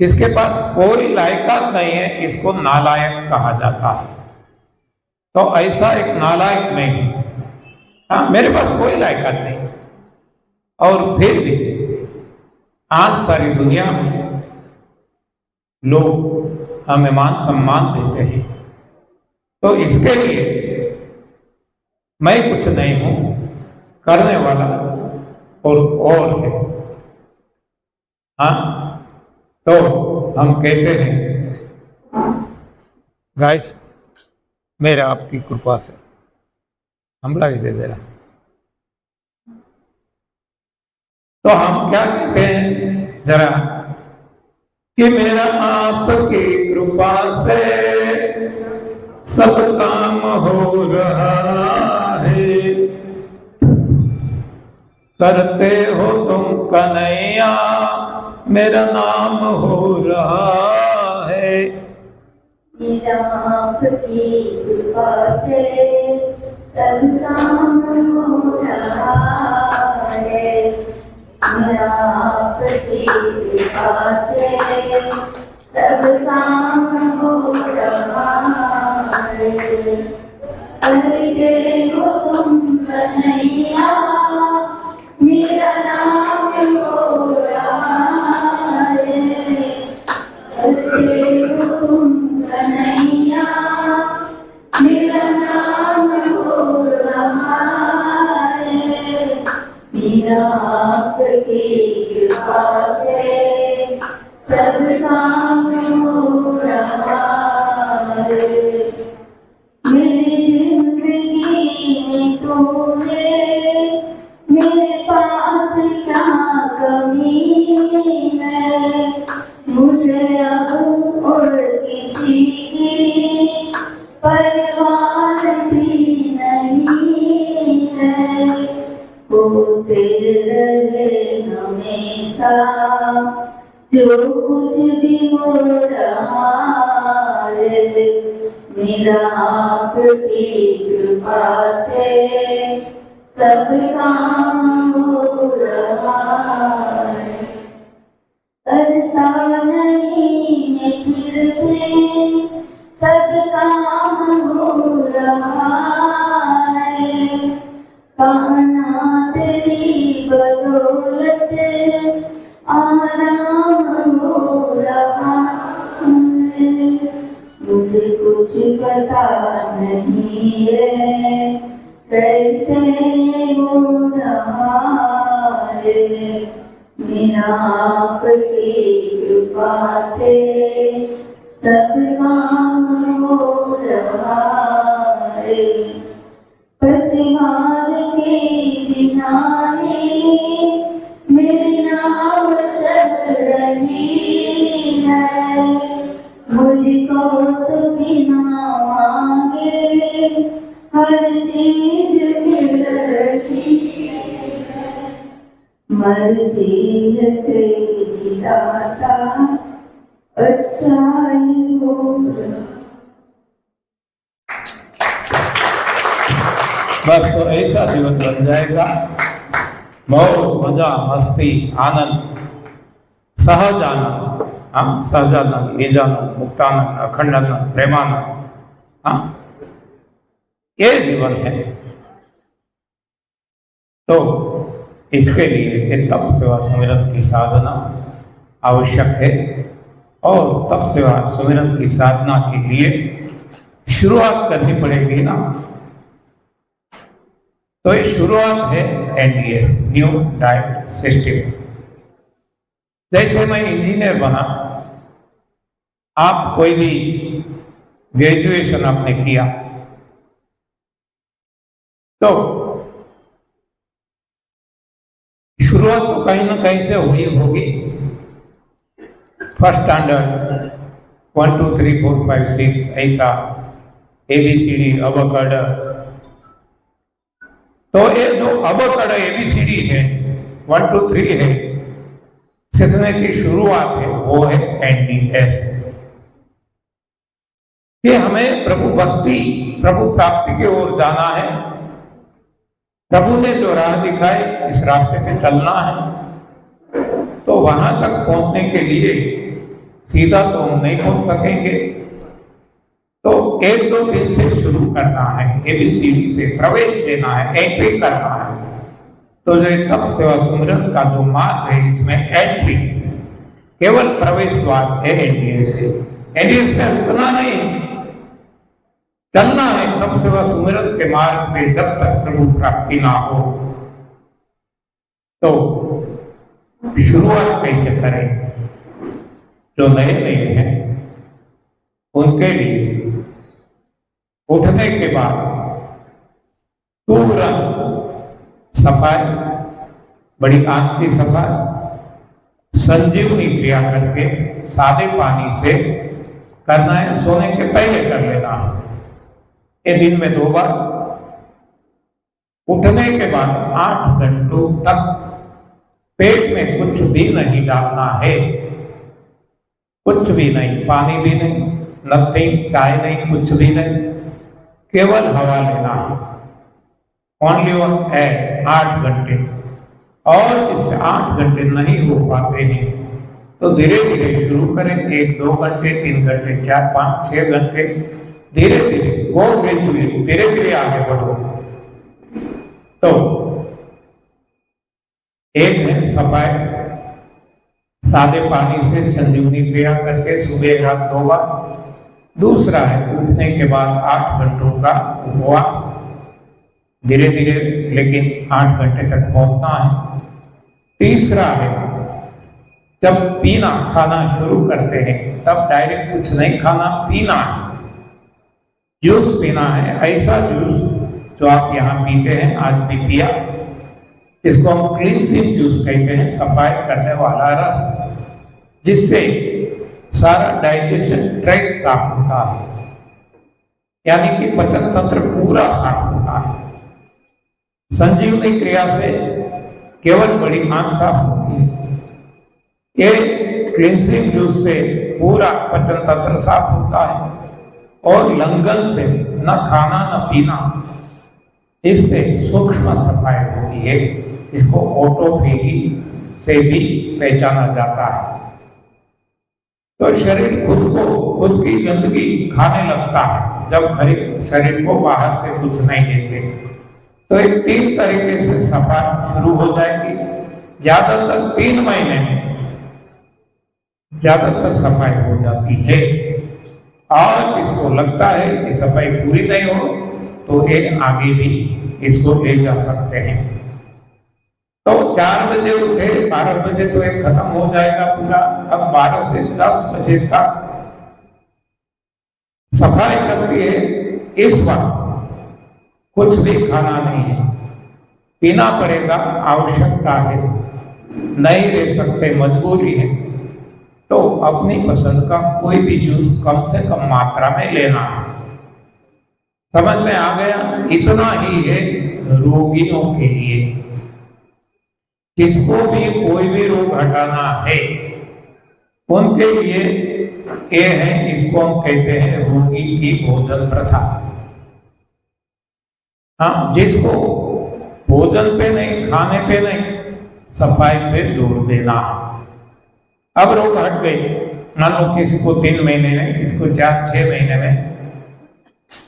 जिसके पास कोई लायकात नहीं है, इसको नालायक कहा जाता है। तो ऐसा एक नालायक नहीं। हाँ, मेरे पास कोई लायकात नहीं, और फिर भी आज सारी दुनिया में लोग हमें मान सम्मान देते हैं। तो इसके लिए मैं कुछ नहीं हूं, करने वाला और है। हाँ, तो हम कहते हैं गाइस, मेरा आपकी कृपा से हमला ही दे रहा। तो हम क्या कहते हैं जरा, कि मेरा आपकी कृपा से सब काम हो रहा है। करते हो तुम कन्हैया, मेरा नाम हो रहा है। मेरा आपकी कृपा से सब काम हो रहा है। मेरा आपकी कृपा से सब काम हो रहा है। करते हो तुम कन्हैया, मेरा नाम हो रहा है। करते हो तुम कन्हैया, मेरा आपकी कृपा से सब काम हो रहा है। मेरी जिंदगी में तू है, मेरे पास क्या कमी है। मुझे अब और किसी की परवाह भी नहीं है। होते रहे हमेशा जो कुछ भी हो रहा है। मेरा आपकी कृपा से सब काम हो रहा है। करता नहीं मैं फिर भी सब काम हो रहा है। काना तेरी बदौलत आराम हो रहा है। मुझे कुछ पता नहीं है कैसे हो रहा है। मेरा आपकी कृपा से सब काम हो रहा है। प्रतिहार के बिना मेरी नाव चल रही है। मुझको तो बिना मांगे हर चीज मिल रही है। मर्जी है तेरी दाता अच्छा ही होगा। बस तो ऐसा जीवन बन जाएगा, मौज मजा मस्ती आनंद सहज आनंद, हाँ सहजानंद निजानंद मुक्तानंद अखंडानंद प्रेमानंद, हाँ ये जीवन है। तो इसके लिए ये तप सेवा सुमिरन की साधना आवश्यक है। और तप सेवा सुमिरन की साधना के लिए शुरुआत करनी पड़ेगी ना। तो ये शुरुआत है NDS न्यू डाइट सिस्टम। जैसे मैं इंजीनियर बना, आप कोई भी ग्रेजुएशन आपने किया तो शुरुआत तो कहीं ना कहीं से हुई होगी। फर्स्ट स्टैंडर्ड 1 2 3 4 5 6 ऐसा ABCD अबकड। तो ये जो अबकड ABCD है 1 2 3 है, सीखने की शुरुआत है वो है NDS। कि हमें प्रभु भक्ति प्रभु प्राप्ति की ओर जाना है। प्रभु ने जो राह दिखाई इस रास्ते पे चलना है। तो वहां तक पहुंचने के लिए सीधा तो हम नहीं पहुंच सकेंगे। तो 1 2 3 से शुरू करना है, ABCD से प्रवेश देना है, एंट्री करना है। तो जो तप सेवा सुमिरन का जो मार्ग है इसमें एंट्री केवल प्रवेश द्वार है NDS से। NDS में रुकना नहीं, चलना है तप सेवा सुमिरन के मार्ग पे जब तक प्रभु प्राप्ति ना हो। तो शुरुआत कैसे करें? जो नए नए हैं उनके लिए उठने के बाद तुरंत सफाई, बड़ी आंख की सफाई, संजीवनी क्रिया करके सादे पानी से करना है। सोने के पहले कर लेना है, ये दिन में 2 बार। उठने के बाद 8 घंटों तक पेट में कुछ भी नहीं डालना है, कुछ भी नहीं, पानी भी नहीं, नथिंग, चाय नहीं, कुछ भी नहीं, केवल हवा लेना है। ओनली वन एयर 8 घंटे। और इससे 8 घंटे नहीं हो पाते हैं तो धीरे धीरे शुरू करें। 1 2 घंटे 3 घंटे 4 5 6 घंटे, धीरे धीरे गो ग्रेजुअली धीरे धीरे आगे बढ़ो। तो एक है सफाई, सादे पानी से संजीवनी क्रिया करके सुबह रात 2 बार। दूसरा है उठने के बाद 8 घंटों का उपवास। धीरे धीरे लेकिन 8 घंटे तक पहुंचना है। तीसरा है, जब पीना खाना शुरू करते हैं तब डायरेक्ट कुछ नहीं खाना, पीना है, जूस पीना है। ऐसा जूस जो आप यहाँ पीते हैं, आज भी पिया, इसको हम क्लींसिंग जूस कहते हैं, सफाई करने वाला रस, जिससे सारा डाइजेशन ट्रैक्ट साफ होता है, यानी कि पाचन तंत्र पूरा साफ होता है। संजीवनी क्रिया से केवल बड़ी आंत साफ होती है। ये क्लींसिंग जूस से पूरा पाचन तंत्र साफ होता है, और लंगन से न खाना न पीना, इससे सूक्ष्म सफाई होती है। इसको ऑटोफेगी से भी पहचाना जाता है। तो शरीर खुद की गंदगी खाने लगता है जब शरीर को बाहर से कुछ नहीं देते। तो ये 3 तरीके से सफाई शुरू हो जाएगी। ज्यादातर 3 महीने में ज्यादातर सफाई हो जाती है। और इसको लगता है कि सफाई पूरी नहीं हो तो एक आगे भी इसको ले जा सकते हैं। तो 4 बजे उठे, 12 बजे तो एक खत्म हो जाएगा पूरा। अब 12 से 10 बजे तक सफाई करती है। इस वक्त कुछ भी खाना नहीं है, पीना पड़ेगा, आवश्यकता है, नहीं रह सकते, मजबूरी है, तो अपनी पसंद का कोई भी जूस कम से कम मात्रा में लेना है। समझ में आ गया? इतना ही है रोगियों के लिए। किसको भी कोई भी रोग हटाना है उनके लिए ये है, इसको हम कहते हैं रोगी की भोजन प्रथा। हाँ, जिसको भोजन पे नहीं, खाने पे नहीं, सफाई पे जोर देना। अब रोग हट गए, मान लो किसी को 3 महीने में, किसी को 4-6 महीने में,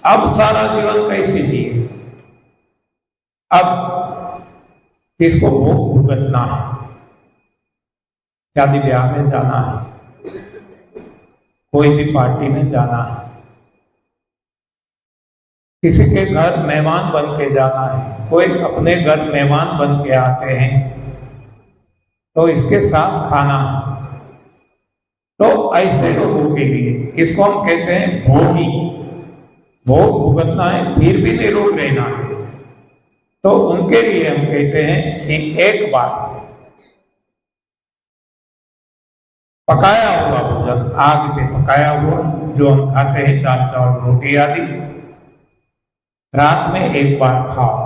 अब सारा जीवन कैसे जिए? अब किसको भोग भुगतना है, शादी ब्याह में जाना है, कोई भी पार्टी में जाना है, किसी के घर मेहमान बन के जाना है, कोई अपने घर मेहमान बन के आते हैं तो इसके साथ खाना है। तो ऐसे लोगों के लिए इसको हम कहते हैं भोगी। भोग भुगतना है, फिर भी निरोग रहना है, तो उनके लिए हम कहते हैं कि एक बार पकाया हुआ भोजन, आग पे पकाया हुआ जो हम खाते हैं, दाल चावल रोटी आदि, रात में एक बार खाओ,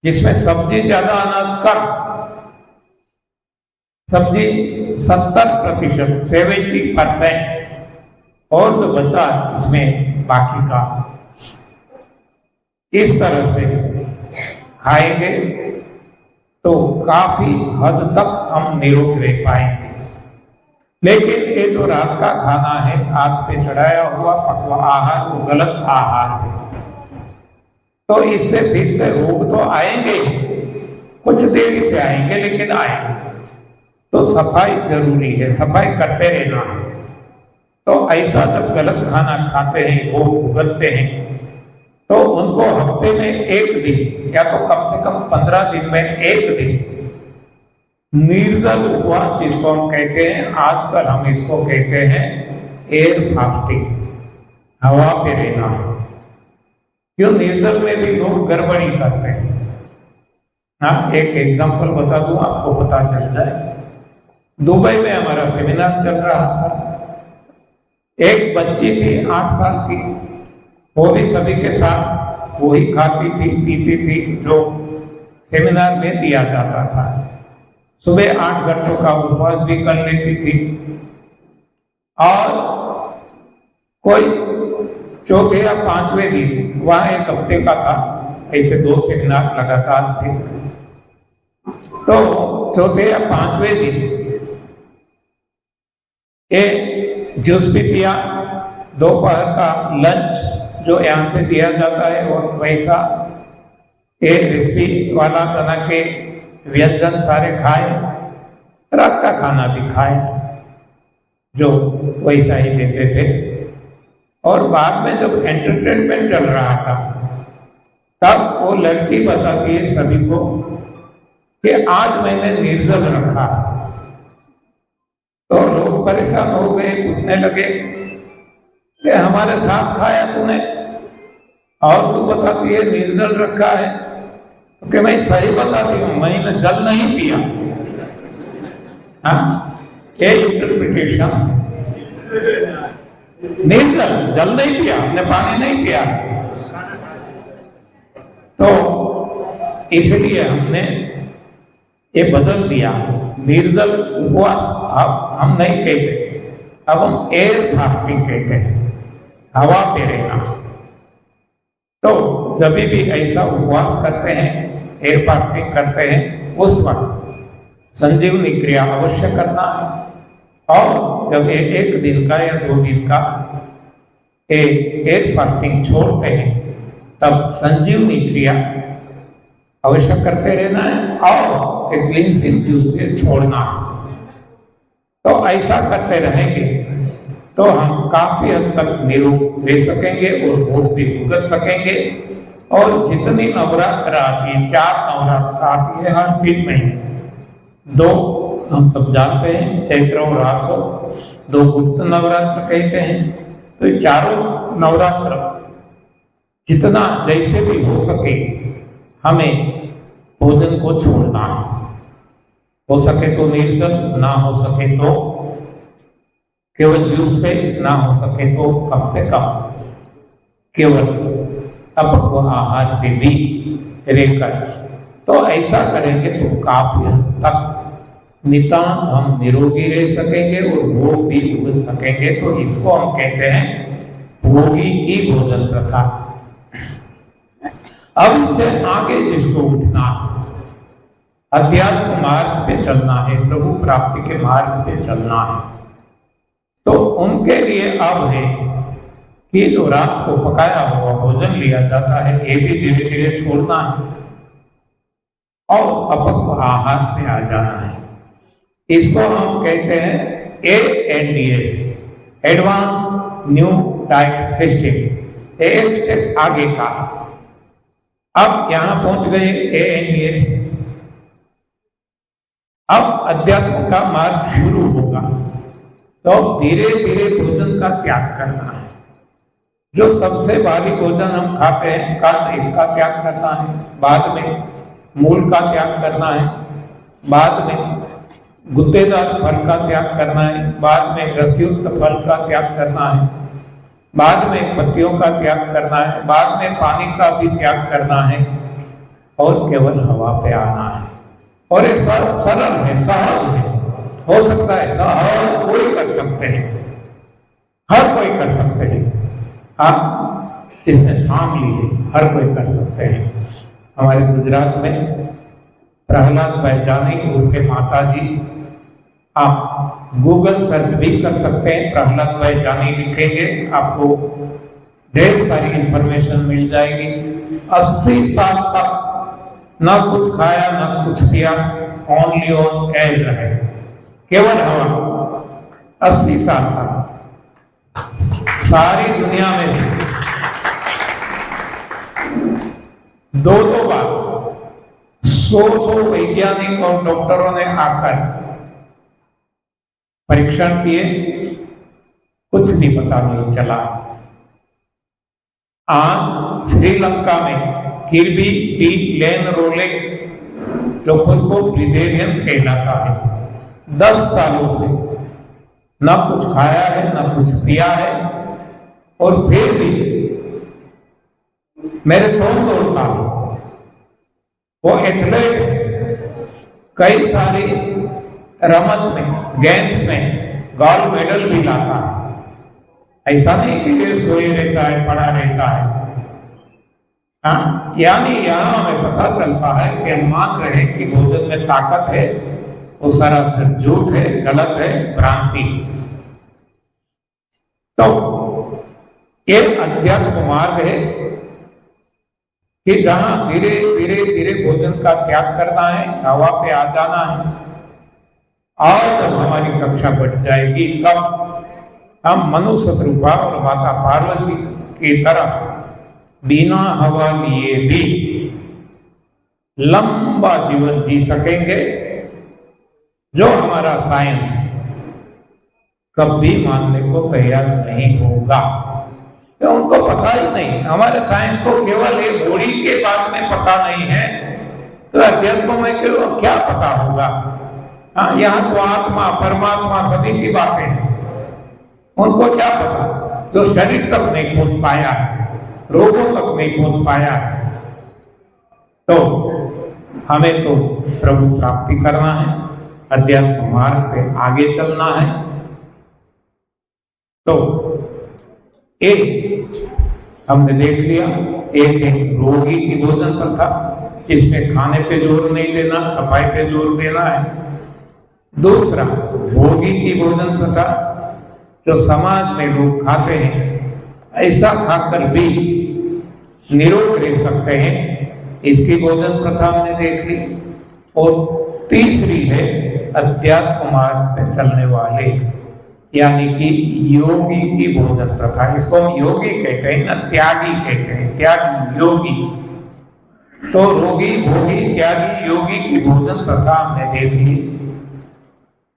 जिसमें सब्जी ज्यादा, अनाज कम। सब्जी 70%, 70%, और जो बचा इसमें बाकी का, इस तरह से खाएंगे तो काफी हद तक हम निरोग रह पाएंगे। लेकिन ये जो रात का खाना है, आग पे चढ़ाया हुआ पकवा आहार, वो गलत आहार है। तो इससे फिर से रोग तो आएंगे, कुछ देरी से आएंगे, लेकिन आएंगे। तो सफाई जरूरी है, सफाई करते रहना है। तो ऐसा जब गलत खाना खाते हैं, वो भुगतते हैं, तो उनको हफ्ते में 1 दिन या तो कम से कम 15 दिन में 1 दिन निर्जल उपवास, जिसको हम कहते हैं, आजकल हम इसको कहते हैं एयर फास्टिंग, हवा पे रहना। क्यों? निर्जल में भी लोग गड़बड़ी करते हैं। हाँ, एक एग्जांपल बता दूं, आपको पता चल जाए। दुबई में हमारा सेमिनार चल रहा था। एक बच्ची थी 8 साल की, वो भी सभी के साथ वही खाती थी पीती थी जो सेमिनार में दिया जाता था। सुबह 8 घंटों का उपवास भी कर लेती थी, और कोई 4थे या 5वें दिन, वहाँ 1 हफ्ते का था, ऐसे 2 सेमिनार लगातार थे, तो 4थे या 5वें दिन ये जूस भी पिया। दोपहर का लंच जो यहाँ से दिया जाता है वो वैसा एक रेसिपी वाला बना के व्यंजन सारे खाए, रात का खाना भी खाए जो वैसा ही देते थे। और बाद में जब एंटरटेनमेंट चल रहा था तब वो लड़की बताती है सभी को कि आज मैंने निर्जल रखा। तो लोग परेशान हो गए, पूछने लगे कि हमारे साथ खाया तूने और तू बताती है निर्जल रखा है। तो कि मैं सही बताती हूँ, मैंने जल नहीं पिया। हाँ, ये इंटरप्रिटेशन, निर्जल, जल नहीं पिया, हमने पानी नहीं पिया। तो इसलिए हमने ये बदल दिया, निर्जल उपवास अब हम नहीं कहते, अब हम एयर फास्टिंग कहते हैं, हवा पे रहना। तो जब भी ऐसा उपवास करते हैं, एयर फास्टिंग करते हैं, उस वक्त संजीवनी क्रिया अवश्य करना है। और जब एक दिन का या 2 दिन का एयर फास्टिंग छोड़ते हैं, तब संजीवनी क्रिया अवश्य करते रहना है और एक क्लींसिंग जूस से छोड़ना है। तो ऐसा करते रहेंगे तो हम काफी हद तक निरोग रह सकेंगे और भोग भी भुगत सकेंगे। और जितनी नवरात्र आती है, 4 नवरात्र आती है हर 3 महीने, 2 हम सब जानते हैं, चैत्र और आसो, 2 गुप्त नवरात्र कहते हैं। तो ये चारों नवरात्र जितना जैसे भी हो सके हमें भोजन को छोड़ना है। हो सके तो निर्जल, ना हो सके तो केवल जूस पे, ना हो सके तो कम से कम केवल अपक्व आहार पे भी रहकर। तो ऐसा करेंगे तो काफी हद तक नितांत हम निरोगी रह सकेंगे और भोग भी भुगत सकेंगे। तो इसको हम कहते हैं भोगी की भोजन प्रथा। अब इससे आगे जिसको उठना है, अध्यात्म मार्ग पे चलना है, प्रभु प्राप्ति के मार्ग पे चलना है, तो उनके लिए अब है कि जो रात को पकाया हुआ भोजन लिया जाता है, ये भी धीरे धीरे छोड़ना है और अपक्व आहार पे आ जाना है। इसको हम कहते हैं ANDS, advance new diet system, एक स्टेप आगे का। अब यहां पहुंच गए ANDS, अब अध्यात्म का मार्ग शुरू होगा। तो धीरे धीरे भोजन का त्याग करना है। जो सबसे भारी भोजन हम खाते हैं, कंद, इसका त्याग करना है। बाद में मूल का त्याग करना है। बाद में गुद्देदार फल का त्याग करना है। बाद में रसयुक्त फल का त्याग करना है। बाद में पत्तियों का त्याग करना है। बाद में पानी का भी त्याग करना है और केवल हवा पे आना है। और ये सरल है, सहज है, हो सकता है सहज कोई कर सकते हैं, हर कोई कर सकते हैं। आप जिसने थाम ली है, हर कोई कर सकते हैं। हमारे गुजरात में प्रहलाद बैजानी उनके माता जी, आप गूगल सर्च भी कर सकते हैं, प्रहलाद बैजानी लिखेंगे आपको ढेर सारी इंफॉर्मेशन मिल जाएगी। 80 साल तक ना कुछ खाया ना कुछ पिया, ओनली ऑन एयर रहे, केवल हवा। 80 साल तक सारी दुनिया में 2 बार 100 वैज्ञानिक और डॉक्टरों ने आकर परीक्षण किए, कुछ भी पता नहीं चला। आज श्रीलंका में किर्बी डी लेन रोले, जो खुद को ब्रिगेडियन कहलाता है, 10 सालों से ना कुछ खाया है ना कुछ पिया है और फिर भी मैराथन दौड़ता है। वो एथलीट है, कई सारी रमत में, गेम्स में गोल्ड मेडल भी लाता है। ऐसा नहीं कि ये सोए रहता है, पड़ा रहता है। हाँ, यानी यहाँ हमें पता चलता है कि हम मान रहे हैं कि भोजन में ताकत है, वो सरासर झूठ है, गलत है, भ्रांति। तो ये अध्यात्म मार्ग है कि जहां धीरे धीरे धीरे भोजन का त्याग करना है, हवा पे आ जाना है। और जब हमारी कक्षा बढ़ जाएगी तब हम मनु शत्रुघ्न और माता पार्वती की तरह बिना हवा लिए भी लंबा जीवन जी सकेंगे, जो हमारा साइंस कभी मानने को तैयार नहीं होगा। तो उनको पता ही नहीं, हमारे साइंस को केवल एक बॉडी के बारे में पता नहीं है, तो अध्यात्म में क्या पता होगा। हाँ, यहाँ तो आत्मा परमात्मा सभी की बातें हैं, उनको क्या पता। जो शरीर तक नहीं पहुंच पाया है, रोगों तक नहीं पहुंच पाया है, तो हमें तो प्रभु प्राप्ति करना है, अध्यात्म मार्ग पे आगे चलना है। तो एक हमने देख लिया, एक है रोगी की भोजन प्रथा, जिसमें खाने पे जोर नहीं देना, सफाई पे जोर देना है। दूसरा भोगी की भोजन प्रथा, जो समाज में लोग खाते हैं, ऐसा खाकर भी निरोग रह सकते हैं, इसकी भोजन प्रथा हमने देख ली। और तीसरी है अध्यात्म मार्ग पे चलने वाले, यानी कि योगी की भोजन प्रथा। इसको हम योगी कहते हैं ना, त्यागी कहते हैं, त्यागी योगी। तो रोगी भोगी त्यागी योगी की भोजन प्रथा हमने देख ली।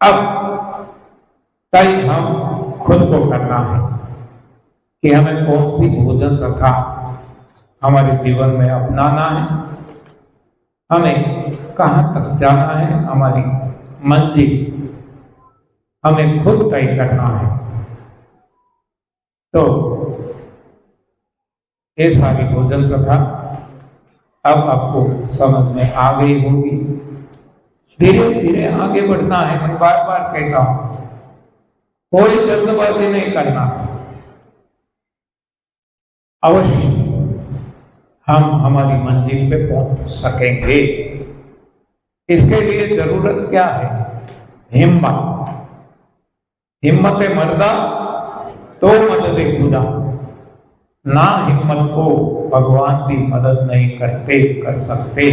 अब तय हम खुद को करना है कि हमें कौन सी भोजन प्रथा हमारे जीवन में अपनाना है, हमें कहाँ तक जाना है, हमारी मंजिल हमें खुद तय करना है। तो ये सारी भोजन प्रथा अब आपको समझ में आ गई होगी। धीरे धीरे आगे बढ़ना है, मैं बार बार कहता हूं, कोई जल्दबाजी नहीं करना। अवश्य हम हमारी मंजिल पे पहुंच सकेंगे। इसके लिए जरूरत क्या है? हिम्मत। हिम्मत मर्दा तो मदद खुदा, ना हिम्मत को भगवान भी मदद नहीं कर सकते।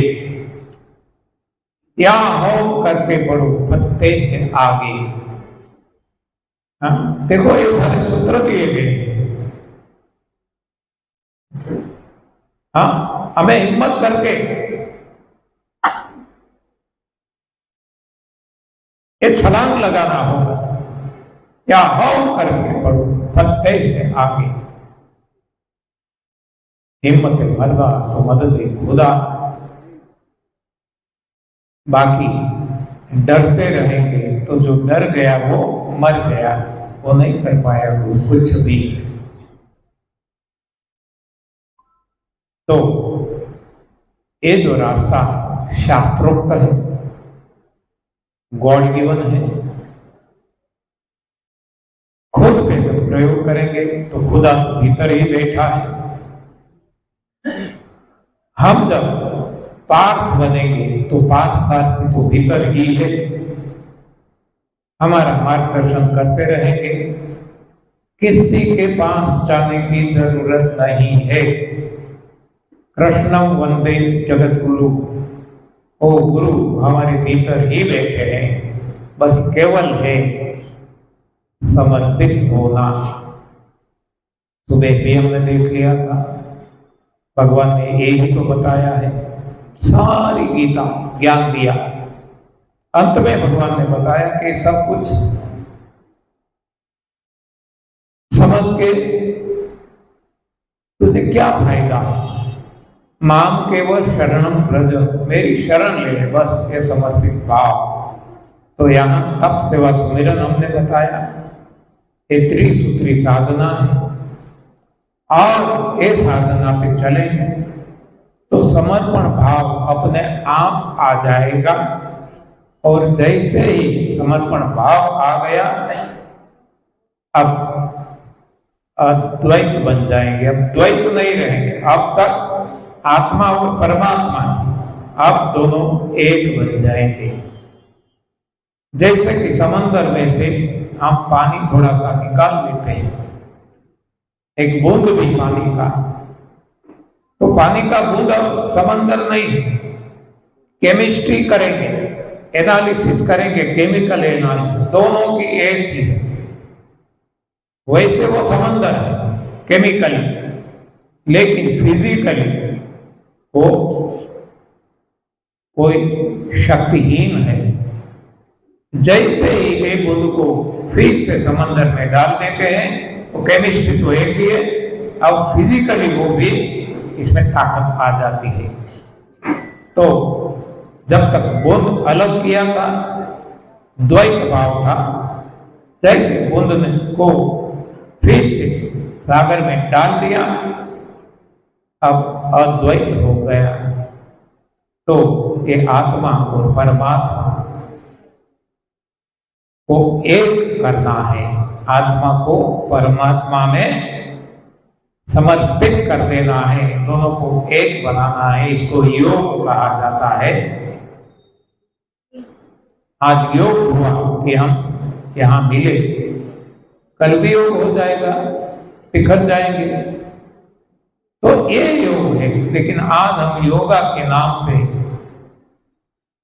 या हो करके बढ़ो, फत्ते हैं आगे। हाँ, देखो ये सारे सूत्र दिए गए। हाँ, हमें हिम्मत करके ये छलांग लगाना होगा। या हो करके बढ़ो, फत्ते हैं आगे। हिम्मत मर्दा तो मदद खुदा। बाकी डरते रहेंगे तो जो डर गया वो मर गया, वो नहीं कर पाया वो कुछ भी। तो ये जो रास्ता शास्त्रोक्त है, गॉड गिवन है, खुद पे जब प्रयोग करेंगे तो खुदा तो भीतर ही बैठा है। हम जब पार्थ बनेंगे तो पार्थ साथ तो भीतर ही है, हमारा मार्गदर्शन करते रहेंगे। किसी के पास जाने की जरूरत नहीं है। कृष्णम वंदे जगत गुरु, ओ गुरु हमारे भीतर ही बैठे हैं, बस केवल है समर्पित होना। सुबह भी हमने देख लिया था, भगवान ने यही तो बताया है, सारी गीता ज्ञान दिया। अंत में भगवान ने बताया कि सब कुछ समझ के तुझे क्या फायदा, माम केवल शरणम व्रज, मेरी शरण ले बस, ये समर्पित भाव। तो यहाँ तप सेवा सुमिरन हमने बताया, ये त्रिसूत्री साधना है, और ये साधना पे चलेंगे तो समर्पण भाव अपने आप आ जाएगा। और जैसे ही समर्पण भाव आ गया, अब अद्वैत बन जाएंगे, अब द्वैत नहीं रहेंगे। अब तक आत्मा और परमात्मा, अब दोनों एक बन जाएंगे। जैसे कि समंदर में से हम पानी थोड़ा सा निकाल लेते हैं, एक बूंद भी पानी का, तो पानी का बूंद अब समंदर नहीं। केमिस्ट्री करेंगे, एनालिसिस करेंगे, केमिकल एनालिसिस, दोनों की एक ही है। वैसे वो समंदर है केमिकली, लेकिन फिजिकली वो कोई शक्तिहीन है। जैसे ही एक बुद्ध को फिर से समंदर में डाल देते हैं, वो केमिस्ट्री तो एक ही है, अब फिजिकली वो भी इसमें ताकत आ जाती है। तो जब तक बुद्ध अलग किया था, द्वैत भाव था, जैसे बुद्ध ने को फिर से सागर में डाल दिया, अब अद्वैत हो गया। तो ये आत्मा और परमात्मा को एक करना है, आत्मा को परमात्मा में समर्पित कर देना है, दोनों को एक बनाना है। इसको योग कहा जाता है। आज योग हुआ कि हम यहाँ मिले, कल भी योग हो जाएगा, बिखर जाएंगे। तो ये योग है। लेकिन आज हम योगा के नाम पे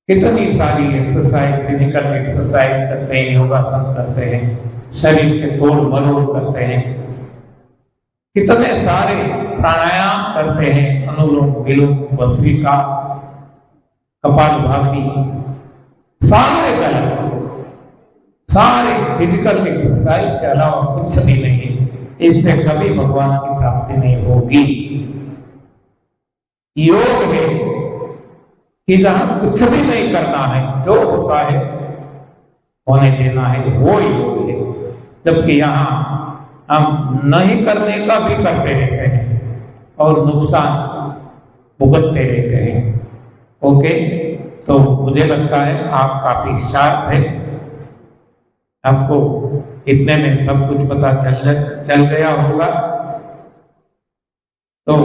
कितनी सारी एक्सरसाइज, फिजिकल एक्सरसाइज करते हैं, योगासन करते हैं, शरीर के तोड़ मरोड़ करते हैं, कितने सारे प्राणायाम करते हैं, अनुलोम विलोम, भस्त्रिका, कपालभाति, सारे फिजिकल एक्सरसाइज के अलावा कुछ भी नहीं। इससे कभी भगवान की प्राप्ति नहीं होगी। योग है कि जहां कुछ भी नहीं करना है, जो होता है होने देना है, वो योग है। जबकि यहाँ हम नहीं करने का भी करते रहते हैं और नुकसान भुगतते रहते हैं। ओके, तो मुझे लगता है आप काफी शार्प है, आपको इतने में सब कुछ पता चल गया होगा। तो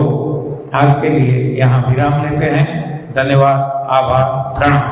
आज के लिए यहाँ विराम लेते हैं। धन्यवाद, आभार, प्रणाम।